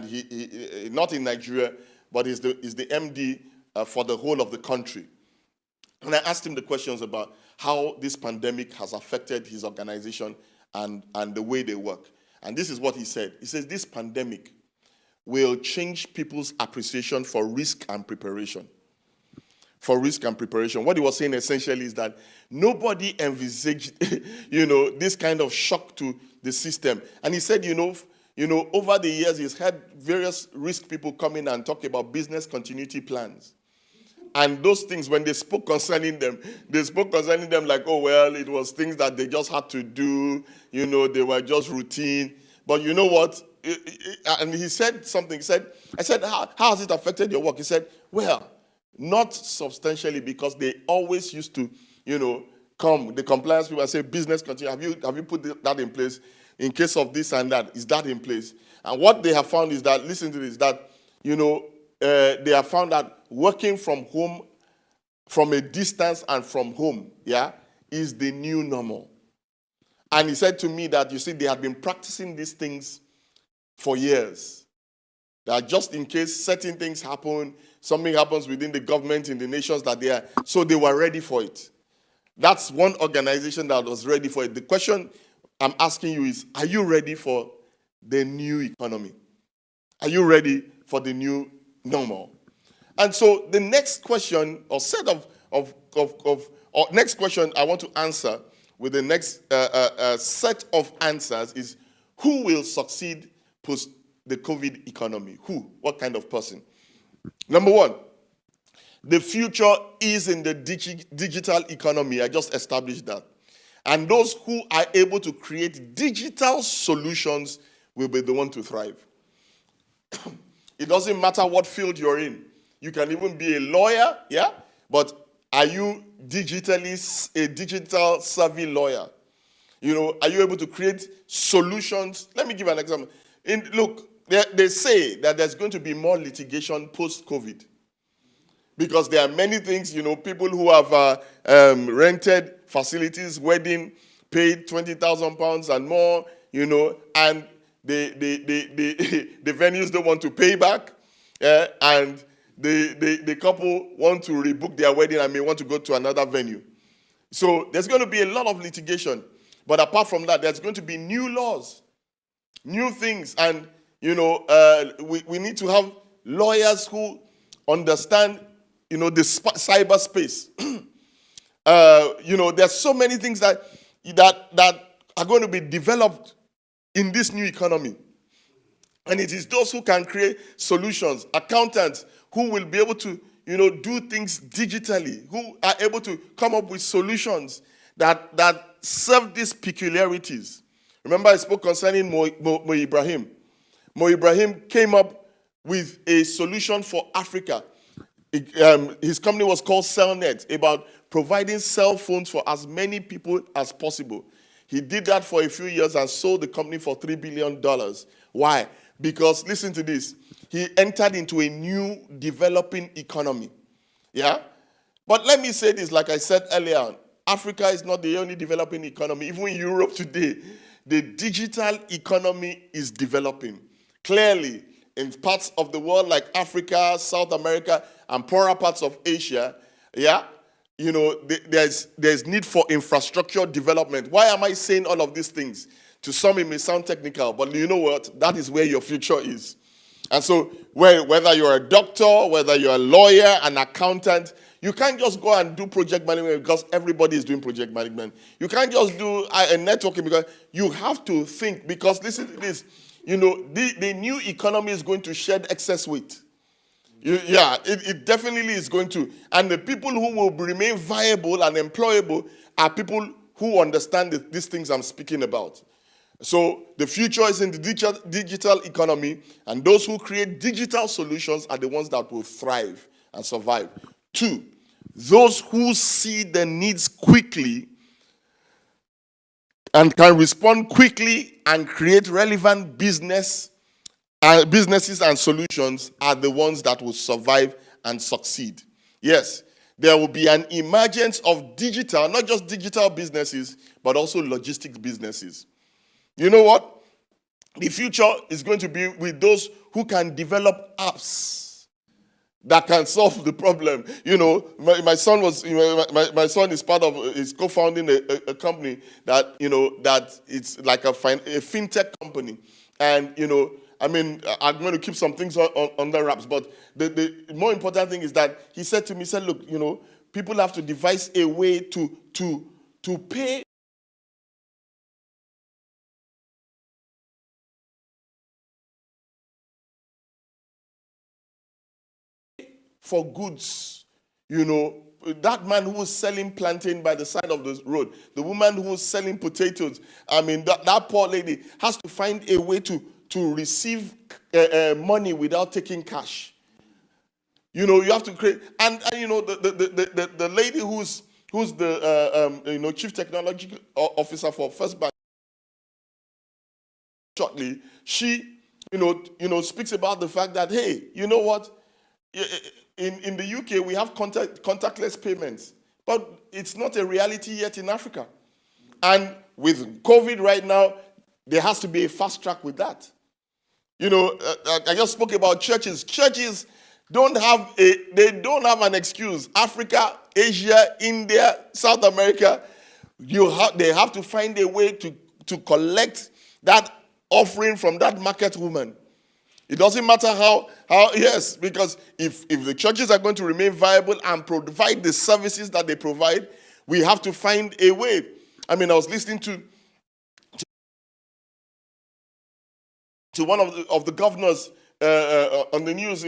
Speaker 3: he not in Nigeria, but is the MD for the whole of the country. And I asked him the questions about how this pandemic has affected his organization and the way they work. And this is what he said. He says, this pandemic will change people's appreciation for risk and preparation. For risk and preparation. What he was saying essentially is that nobody envisaged, this kind of shock to the system. And he said, over the years, he's had various risk people come in and talk about business continuity plans. And those things, when they spoke concerning them like, oh, well, it was things that they just had to do, they were just routine. But you know what? And he said something. He said, I said, how has it affected your work? He said, well, not substantially, because they always used to, come, the compliance people, and say, business continuity, have you put that in place? In case of this and that, is that in place? And what they have found is that, listen to this, that, they have found that working from home, from a distance and from home, is the new normal. And he said to me that, they had been practicing these things for years. That just in case certain things happen, something happens within the government in the nations that they are, so they were ready for it. That's one organization that was ready for it. The question I'm asking you is, are you ready for the new economy? Are you ready for the new normal? And so the next question, or set or next question I want to answer with the next set of answers is, who will succeed post the COVID economy? Who? What kind of person? Number one, the future is in the digital economy. I just established that. And those who are able to create digital solutions will be the one to thrive. It doesn't matter what field you're in. You can even be a lawyer, but are you a digital savvy lawyer? Are you able to create solutions? Let me give an example. Look, they say that there's going to be more litigation post-COVID because there are many things, people who have rented facilities, wedding, paid £20,000 and more, and the venues don't want to pay back, and the couple want to rebook their wedding and may want to go to another venue. So there's going to be a lot of litigation. But apart from that, there's going to be new laws, new things. And, we need to have lawyers who understand, the cyberspace. There's so many things that are going to be developed in this new economy. And it is those who can create solutions, accountants who will be able to, do things digitally, who are able to come up with solutions that serve these peculiarities. Remember, I spoke concerning Mo Ibrahim. Mo Ibrahim came up with a solution for Africa. His company was called Cellnet, about providing cell phones for as many people as possible. He did that for a few years and sold the company for $3 billion. Why? Because, listen to this, he entered into a new developing economy. Yeah? But let me say this, like I said earlier, Africa is not the only developing economy. Even in Europe today, the digital economy is developing. Clearly, in parts of the world like Africa, South America, and poorer parts of Asia, there's need for infrastructure development. Why am I saying all of these things? To some, it may sound technical, but you know what? That is where your future is. And so, whether you're a doctor, whether you're a lawyer, an accountant, you can't just go and do project management because everybody is doing project management. You can't just do a networking because you have to think. Because listen to this, the new economy is going to shed excess weight. It definitely is going to. And the people who will remain viable and employable are people who understand these things I'm speaking about. So the future is in the digital economy, and those who create digital solutions are the ones that will thrive and survive. 2, those who see the needs quickly and can respond quickly and create relevant businesses and solutions are the ones that will survive and succeed. Yes, there will be an emergence of digital, not just digital businesses, but also logistics businesses. You know what? The future is going to be with those who can develop apps that can solve the problem. My son was, my son is co-founding a company that, that it's like a fintech company. And, I'm going to keep some things on the wraps. But the more important thing is that he said to me, look, people have to devise a way to pay for goods. That man who was selling plantain by the side of the road, the woman who was selling potatoes, that poor lady has to find a way to receive money without taking cash. You have to create, and the lady who's the chief technology officer for First Bank shortly, she speaks about the fact that, hey, you know what? In the UK, we have contactless payments, but it's not a reality yet in Africa. And with COVID right now, there has to be a fast track with that. I just spoke about churches. Churches don't have an excuse. Africa, Asia, India, South America, they have to find a way to collect that offering from that market woman. It doesn't matter how yes, because if the churches are going to remain viable and provide the services that they provide, we have to find a way. I was listening to one of the governors on the news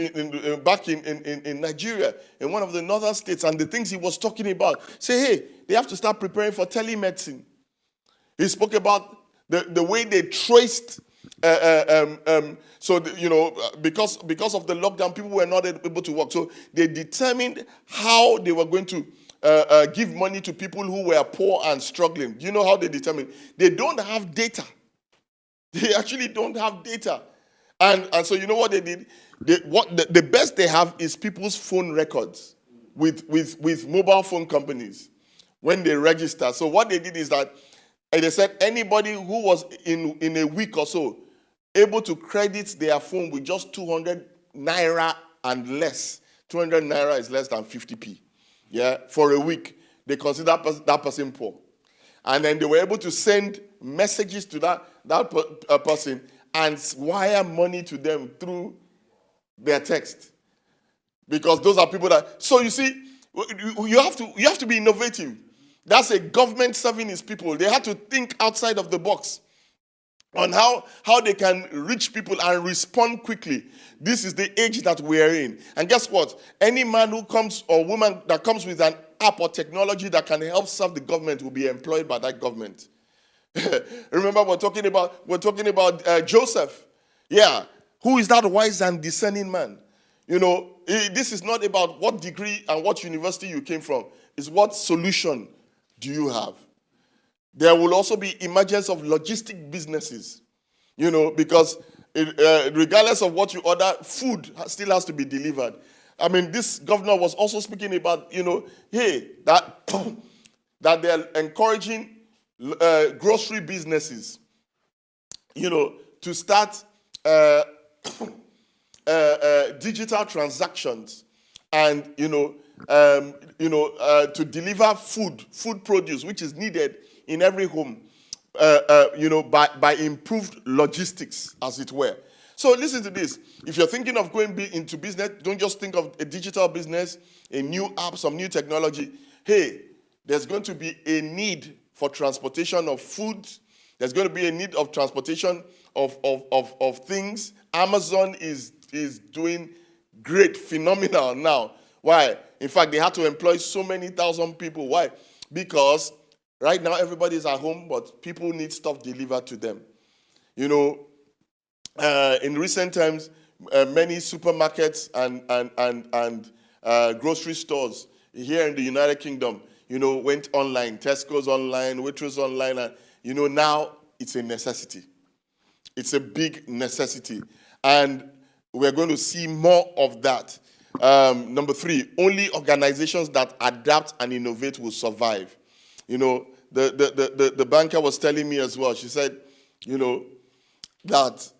Speaker 3: back in Nigeria, in one of the northern states, and the things he was talking about. Say, hey, they have to start preparing for telemedicine. He spoke about the way they traced. Because of the lockdown, people were not able to work. So they determined how they were going to give money to people who were poor and struggling. Do you know how they determined? They don't have data. They actually don't have data. And so you know what they did? The best they have is people's phone records with mobile phone companies when they register. So what they did is that they said anybody who was in a week or so able to credit their phone with just 200 naira and less. 200 naira is less than 50p. Yeah, for a week, they consider that person poor. And then they were able to send messages to that person and wire money to them through their text. Because those are people that... So you see, you have to be innovative. That's a government serving its people. They have to think outside of the box on how they can reach people and respond quickly. This is the age that we are in. And guess what? Any man who comes or woman that comes with an app or technology that can help serve the government will be employed by that government. Remember, we're talking about Joseph. Yeah. Who is that wise and discerning man? You know, this is not about what degree and what university you came from. It's what solution do you have? There will also be emergence of logistic businesses, you know, because regardless of what you order, food still has to be delivered. I mean, this governor was also speaking about, you know, hey, that they're encouraging grocery businesses, you know, to start digital transactions and, to deliver food produce, which is needed in every home, by improved logistics, as it were. So listen to this. If you're thinking of going into business, don't just think of a digital business, a new app, some new technology. Hey, there's going to be a need for transportation of food. There's going to be a need of transportation of things. Amazon is doing great, phenomenal now. Why? In fact, they had to employ so many thousand people. Why? Because right now, everybody's at home, but people need stuff delivered to them. You know, in recent times, many supermarkets and grocery stores here in the United Kingdom, you know, went online. Tesco's online, Waitrose online, and, you know, now it's a necessity. It's a big necessity. And we're going to see more of that. Number 3, only organizations that adapt and innovate will survive. You know, the banker was telling me as well. She said, you know, that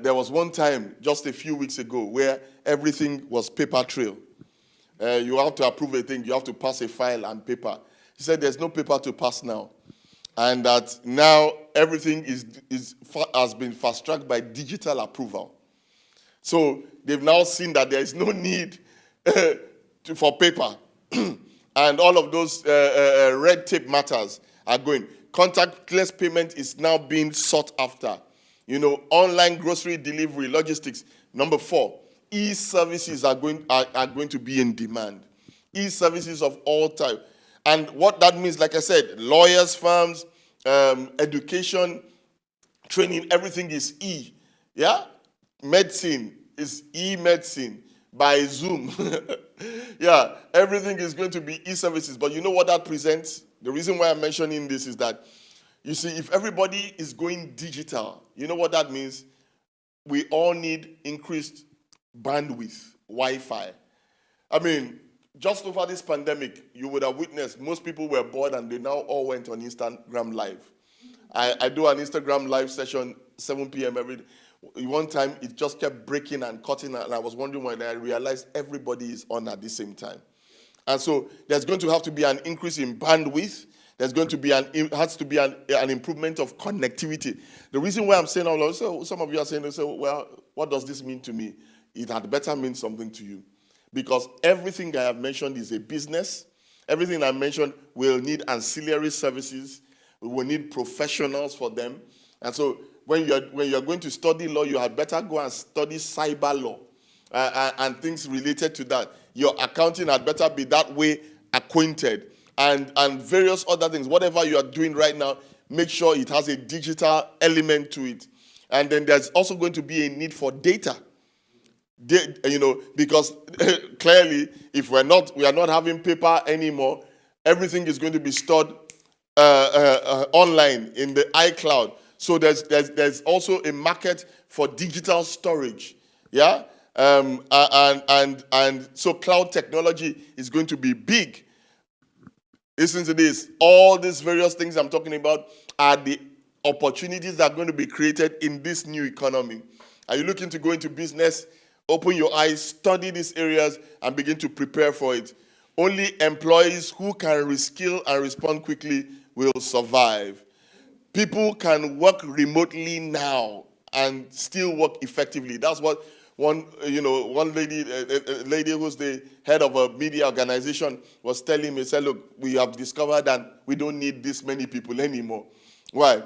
Speaker 3: there was one time just a few weeks ago where everything was paper trail. You have to approve a thing. You have to pass a file and paper. She said there's no paper to pass now. And that now everything has been fast-tracked by digital approval. So they've now seen that there is no need for paper. And all of those red tape matters are going. Contactless payment is now being sought after. You know, online grocery delivery, logistics. Number 4, e-services are going to be in demand. E-services of all types. And what that means, like I said, lawyers, firms, education, training, everything is e. Yeah? Medicine is e-medicine by Zoom. Yeah, everything is going to be e-services. But you know what that presents? The reason why I'm mentioning this is that, you see, if everybody is going digital, you know what that means? We all need increased bandwidth, Wi-Fi. I mean, just over this pandemic, you would have witnessed most people were bored and they now all went on Instagram Live. I do an Instagram Live session, 7 p.m. every day. One time, it just kept breaking and cutting, and I was wondering when I realized everybody is on at the same time. And so there's going to have to be an increase in bandwidth. There's going to be an improvement of connectivity. The reason why I'm saying all of this, so some of you are saying, well, what does this mean to me? It had better mean something to you. Because everything I have mentioned is a business. Everything I mentioned will need ancillary services. We will need professionals for them. And so when you're going to study law, you had better go and study cyber law and things related to that. Your accounting had better be that way acquainted. And various other things. Whatever you are doing right now, make sure it has a digital element to it. And then there's also going to be a need for data. You know, because clearly, if we are not having paper anymore, everything is going to be stored online in the iCloud. So there's also a market for digital storage, yeah, and so cloud technology is going to be big. Listen to this: all these various things I'm talking about are the opportunities that are going to be created in this new economy. Are you looking to go into business? Open your eyes, study these areas, and begin to prepare for it. Only employees who can reskill and respond quickly will survive. People can work remotely now and still work effectively. That's what one lady, a lady who's the head of a media organization was telling me. Said, look, we have discovered that we don't need this many people anymore. Why?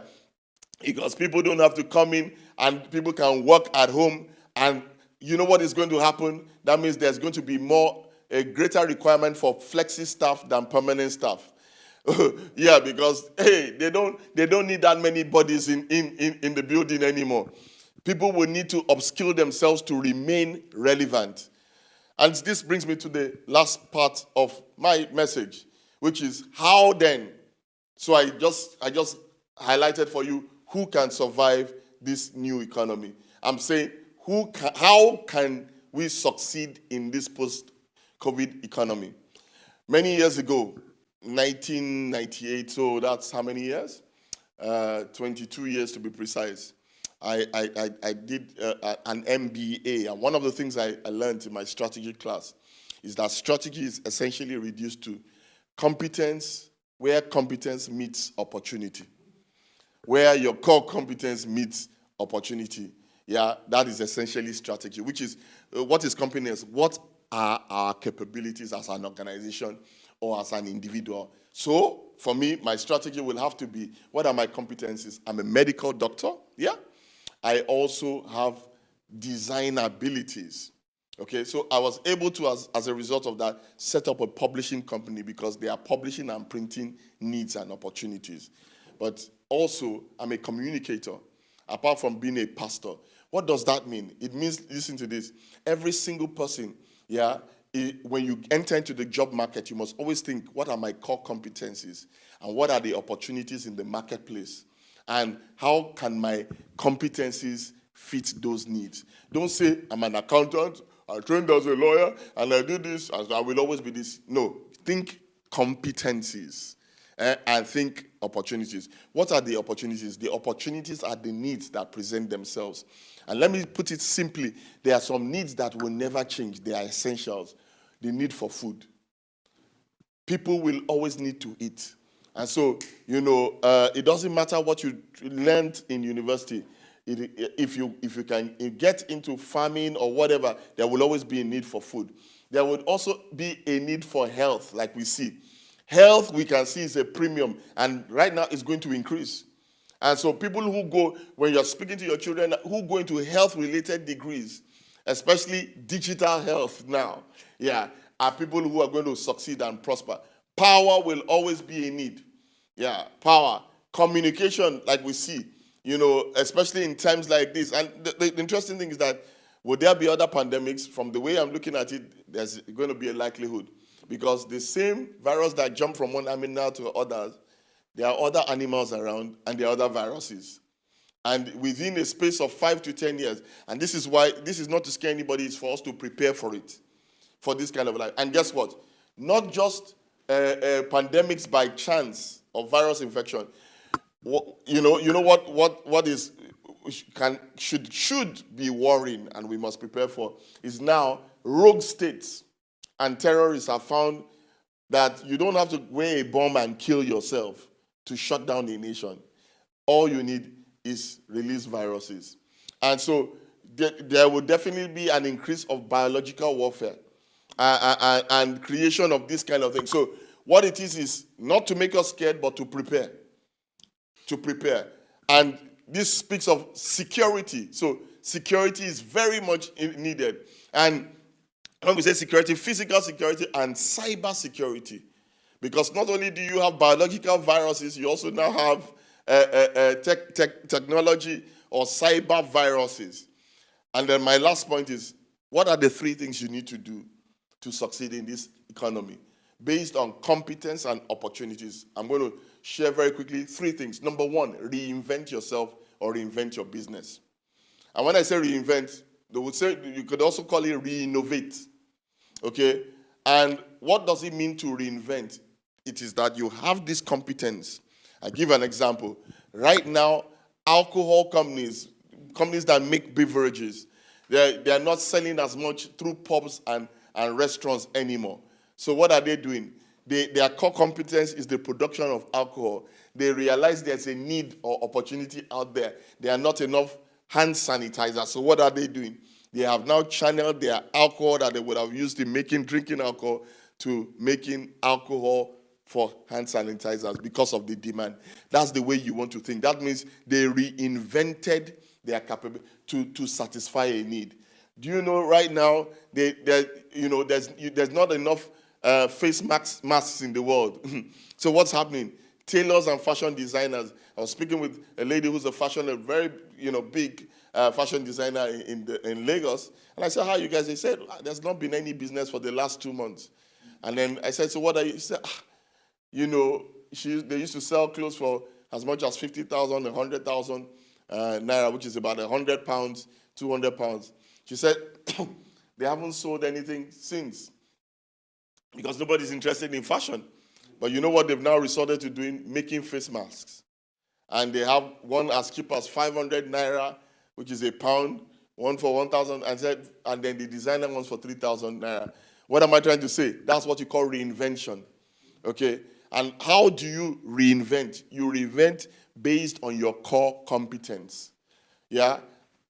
Speaker 3: Because people don't have to come in and people can work at home. And you know what is going to happen? That means there's going to be a greater requirement for flexi staff than permanent staff. Yeah, because hey, they don't need that many bodies in the building anymore. People will need to upskill themselves to remain relevant. And this brings me to the last part of my message, which is how then. So I just highlighted for you who can survive this new economy. I'm saying how can we succeed in this post-COVID economy? Many years ago, 1998, so that's how many years? 22 years to be precise. I did an MBA, and one of the things I learned in my strategy class is that strategy is essentially reduced to competence, where competence meets opportunity. Where your core competence meets opportunity. Yeah, that is essentially strategy, which is, what is competence? What are our capabilities as an organization or as an individual? So, for me, my strategy will have to be, what are my competencies? I'm a medical doctor, yeah? I also have design abilities. Okay, so I was able to, as a result of that, set up a publishing company because there are publishing and printing needs and opportunities. But also, I'm a communicator, apart from being a pastor. What does that mean? It means, listen to this, every single person, yeah, when you enter into the job market, you must always think, what are my core competencies? And what are the opportunities in the marketplace? And how can my competencies fit those needs? Don't say, I'm an accountant, I trained as a lawyer, and I do this, and I will always be this. No, think competencies and think opportunities. What are the opportunities? The opportunities are the needs that present themselves. And let me put it simply, there are some needs that will never change. They are essentials. The need for food. People will always need to eat. And so, it doesn't matter what you learned in university. If you can get into farming or whatever, there will always be a need for food. There would also be a need for health, like we see. Health, we can see, is a premium, and right now it's going to increase. And so people who go, when you're speaking to your children, who go into health-related degrees, especially digital health now, yeah, are people who are going to succeed and prosper. Power will always be a need. Yeah, power. Communication, like we see, especially in times like this. And the interesting thing is that, would there be other pandemics? From the way I'm looking at it, there's going to be a likelihood. Because the same virus that jumped from one animal to others, there are other animals around and there are other viruses. And within a space of 5 to 10 years, and this is why, this is not to scare anybody, it's for us to prepare for it, for this kind of life. And guess what? Not just pandemics by chance of virus infection. What is should be worrying and we must prepare for is now rogue states and terrorists have found that you don't have to wear a bomb and kill yourself to shut down a nation. All you need is release viruses. And so there will definitely be an increase of biological warfare and creation of this kind of thing. So what it is not to make us scared, but to prepare. To prepare. And this speaks of security. So security is very much needed. And when we say security, physical security and cyber security. Because not only do you have biological viruses, you also now have technology or cyber viruses. And then my last point is, what are the 3 things you need to do to succeed in this economy? Based on competence and opportunities, I'm going to share very quickly 3 things. Number 1, reinvent yourself or reinvent your business. And when I say reinvent, they would say you could also call it re-innovate. Okay? And what does it mean to reinvent? It is that you have this competence. I give an example. Right now, alcohol companies that make beverages, they are not selling as much through pubs and restaurants anymore. So what are they doing? Their core competence is the production of alcohol. They realize there's a need or opportunity out there. There are not enough hand sanitizers. So what are they doing? They have now channeled their alcohol that they would have used in drinking alcohol to making alcohol for hand sanitizers because of the demand. That's the way you want to think. That means they reinvented their capability to satisfy a need. Do you know right now there's not enough face masks in the world. So what's happening? Tailors and fashion designers. I was speaking with a lady who's a very big fashion designer in Lagos, and I said, "How are you guys?" They said, "There's not been any business for the last 2 months." And then I said, "So what are you?" He said, they used to sell clothes for as much as 50,000, 100,000 naira, which is about 100 pounds, 200 pounds. She said they haven't sold anything since because nobody's interested in fashion. But you know what they've now resorted to doing? Making face masks. And they have one as cheap as 500 naira, which is a pound, one for 1,000, and then the designer ones for 3,000 naira. What am I trying to say? That's what you call reinvention. Okay? And how do you reinvent? You reinvent based on your core competence. Yeah?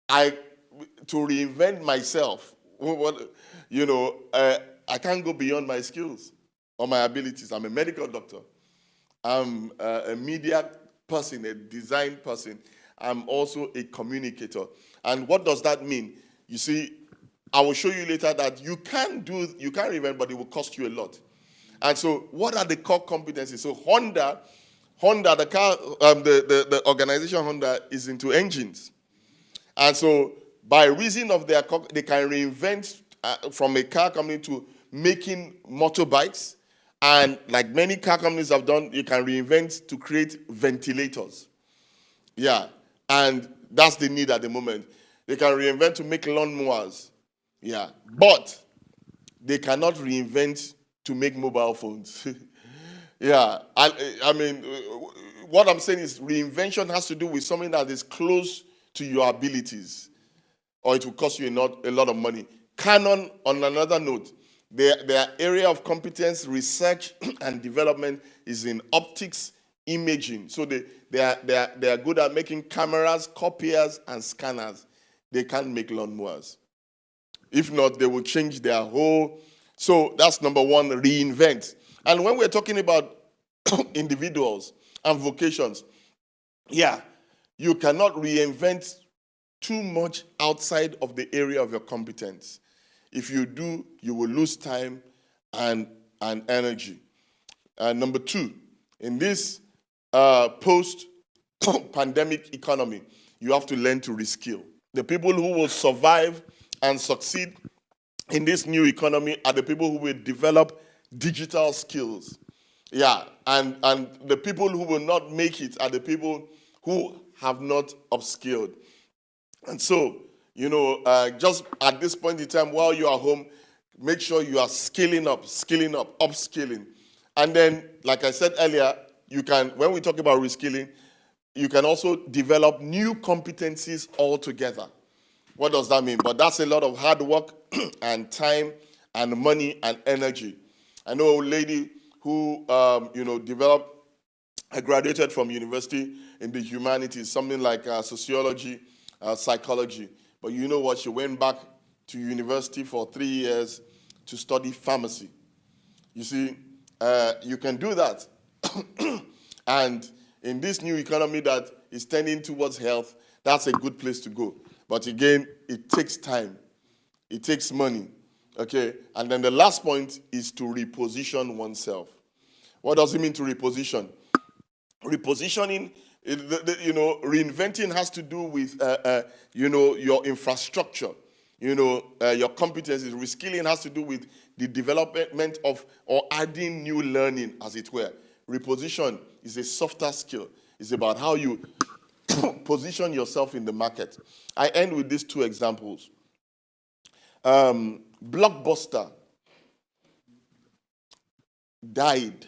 Speaker 3: To reinvent myself, I can't go beyond my skills or my abilities. I'm a medical doctor. I'm a media person, a design person. I'm also a communicator. And what does that mean? You see, I will show you later that you can reinvent, but it will cost you a lot. And so, what are the core competencies? So, Honda, the car, the organization Honda is into engines, and so by reason of they can reinvent from a car company to making motorbikes, and like many car companies have done, you can reinvent to create ventilators. Yeah, and that's the need at the moment. They can reinvent to make lawnmowers. Yeah, but they cannot reinvent to make mobile phones. Yeah, I mean, what I'm saying is reinvention has to do with something that is close to your abilities, or it will cost you a lot of money. Canon, on another note, their area of competence, research and development is in optics, imaging. So they are good at making cameras, copiers, and scanners. They can't make lawnmowers. If not, they will change their whole. So that's number one, reinvent. And when we're talking about individuals and vocations, yeah, you cannot reinvent too much outside of the area of your competence. If you do, you will lose time and energy. Number two, in this post-pandemic economy, you have to learn to reskill. The people who will survive and succeed in this new economy are the people who will develop digital skills. Yeah, and the people who will not make it are the people who have not upskilled. And so, just at this point in time, while you are home, make sure you are skilling up, upskilling. And then, like I said earlier, when we talk about reskilling, you can also develop new competencies altogether. What does that mean? But that's a lot of hard work and time and money and energy. I know a lady who, graduated from university in the humanities, something like sociology, psychology. But you know what? She went back to university for 3 years to study pharmacy. You see, you can do that. And in this new economy that is tending towards health, that's a good place to go. But again, it takes time. It takes money. Okay? And then the last point is to reposition oneself. What does it mean to reposition? Repositioning, reinventing has to do with, your infrastructure, your competencies. Reskilling has to do with the development of or adding new learning, as it were. Reposition is a softer skill. It's about how you position yourself in the market. I end with these two examples. Blockbuster died.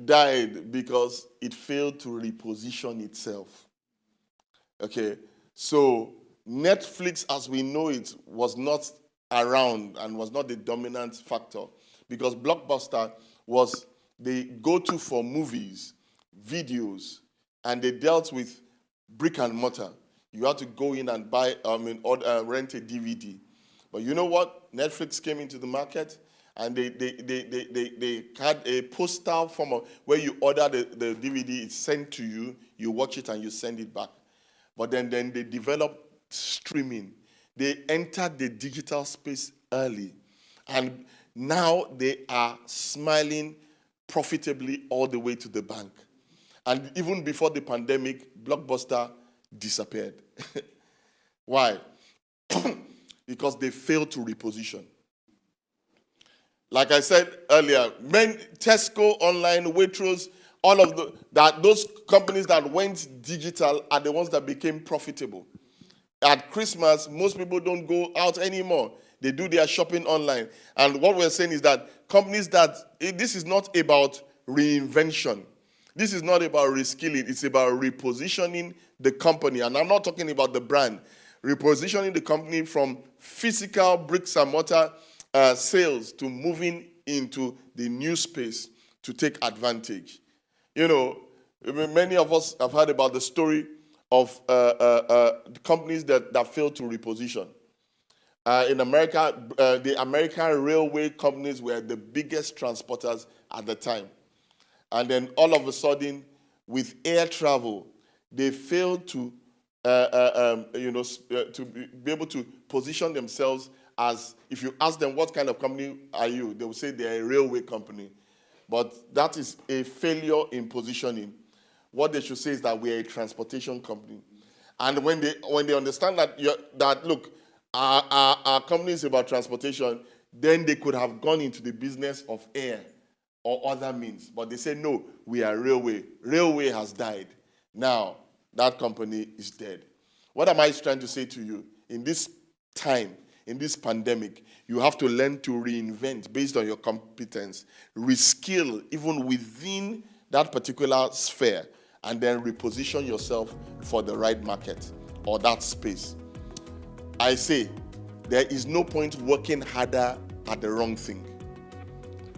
Speaker 3: died because it failed to reposition itself. Okay, so Netflix, as we know it, was not around and was not the dominant factor because Blockbuster was the go-to for movies, videos, and they dealt with brick and mortar. You had to go in and buy, rent a DVD. But you know what? Netflix came into the market and they had a postal form of where you order the DVD, it's sent to you, you watch it and you send it back. But then they developed streaming. They entered the digital space early. And now they are smiling profitably all the way to the bank. And even before the pandemic, Blockbuster disappeared. Why? Because they failed to reposition. Like I said earlier, Tesco, online, Waitrose, all of those companies that went digital are the ones that became profitable. At Christmas, most people don't go out anymore. They do their shopping online. And what we're saying is that companies this is not about reinvention. This is not about reskilling. It's about repositioning the company. And I'm not talking about the brand. Repositioning the company from physical bricks and mortar sales to moving into the new space to take advantage. You know, many of us have heard about the story of companies that failed to reposition. In America, the American railway companies were the biggest transporters at the time. And then all of a sudden, with air travel, they failed to be able to position themselves as, if you ask them what kind of company are you, they will say they're a railway company. But that is a failure in positioning. What they should say is that we are a transportation company. And when they understand that look, our company is about transportation, then they could have gone into the business of air or other means. But they say, no, we are railway. Railway has died. Now, that company is dead. What am I trying to say to you? In this time, in this pandemic, you have to learn to reinvent based on your competence, reskill even within that particular sphere, and then reposition yourself for the right market or that space. I say, there is no point working harder at the wrong thing.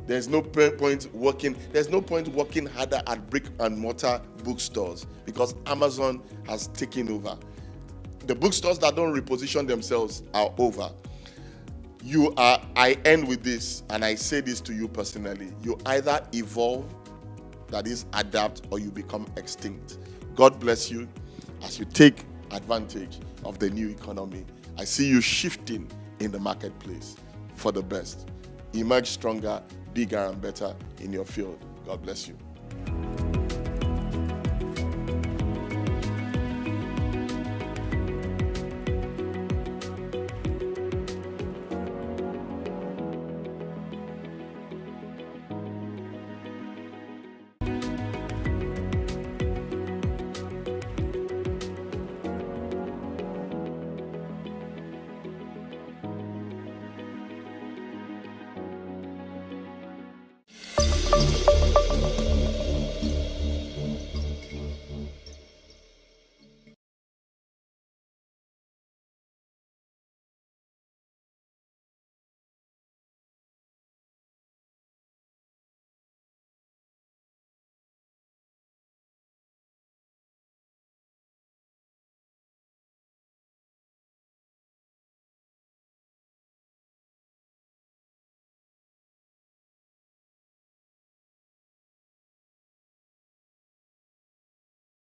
Speaker 3: There's no point working harder at brick and mortar bookstores because Amazon has taken over. The bookstores that don't reposition themselves are over. I end with this, and I say this to you personally. You either evolve, that is, adapt, or you become extinct. God bless you as you take advantage of the new economy. I see you shifting in the marketplace for the best. Emerge stronger, bigger, and better in your field. God bless you.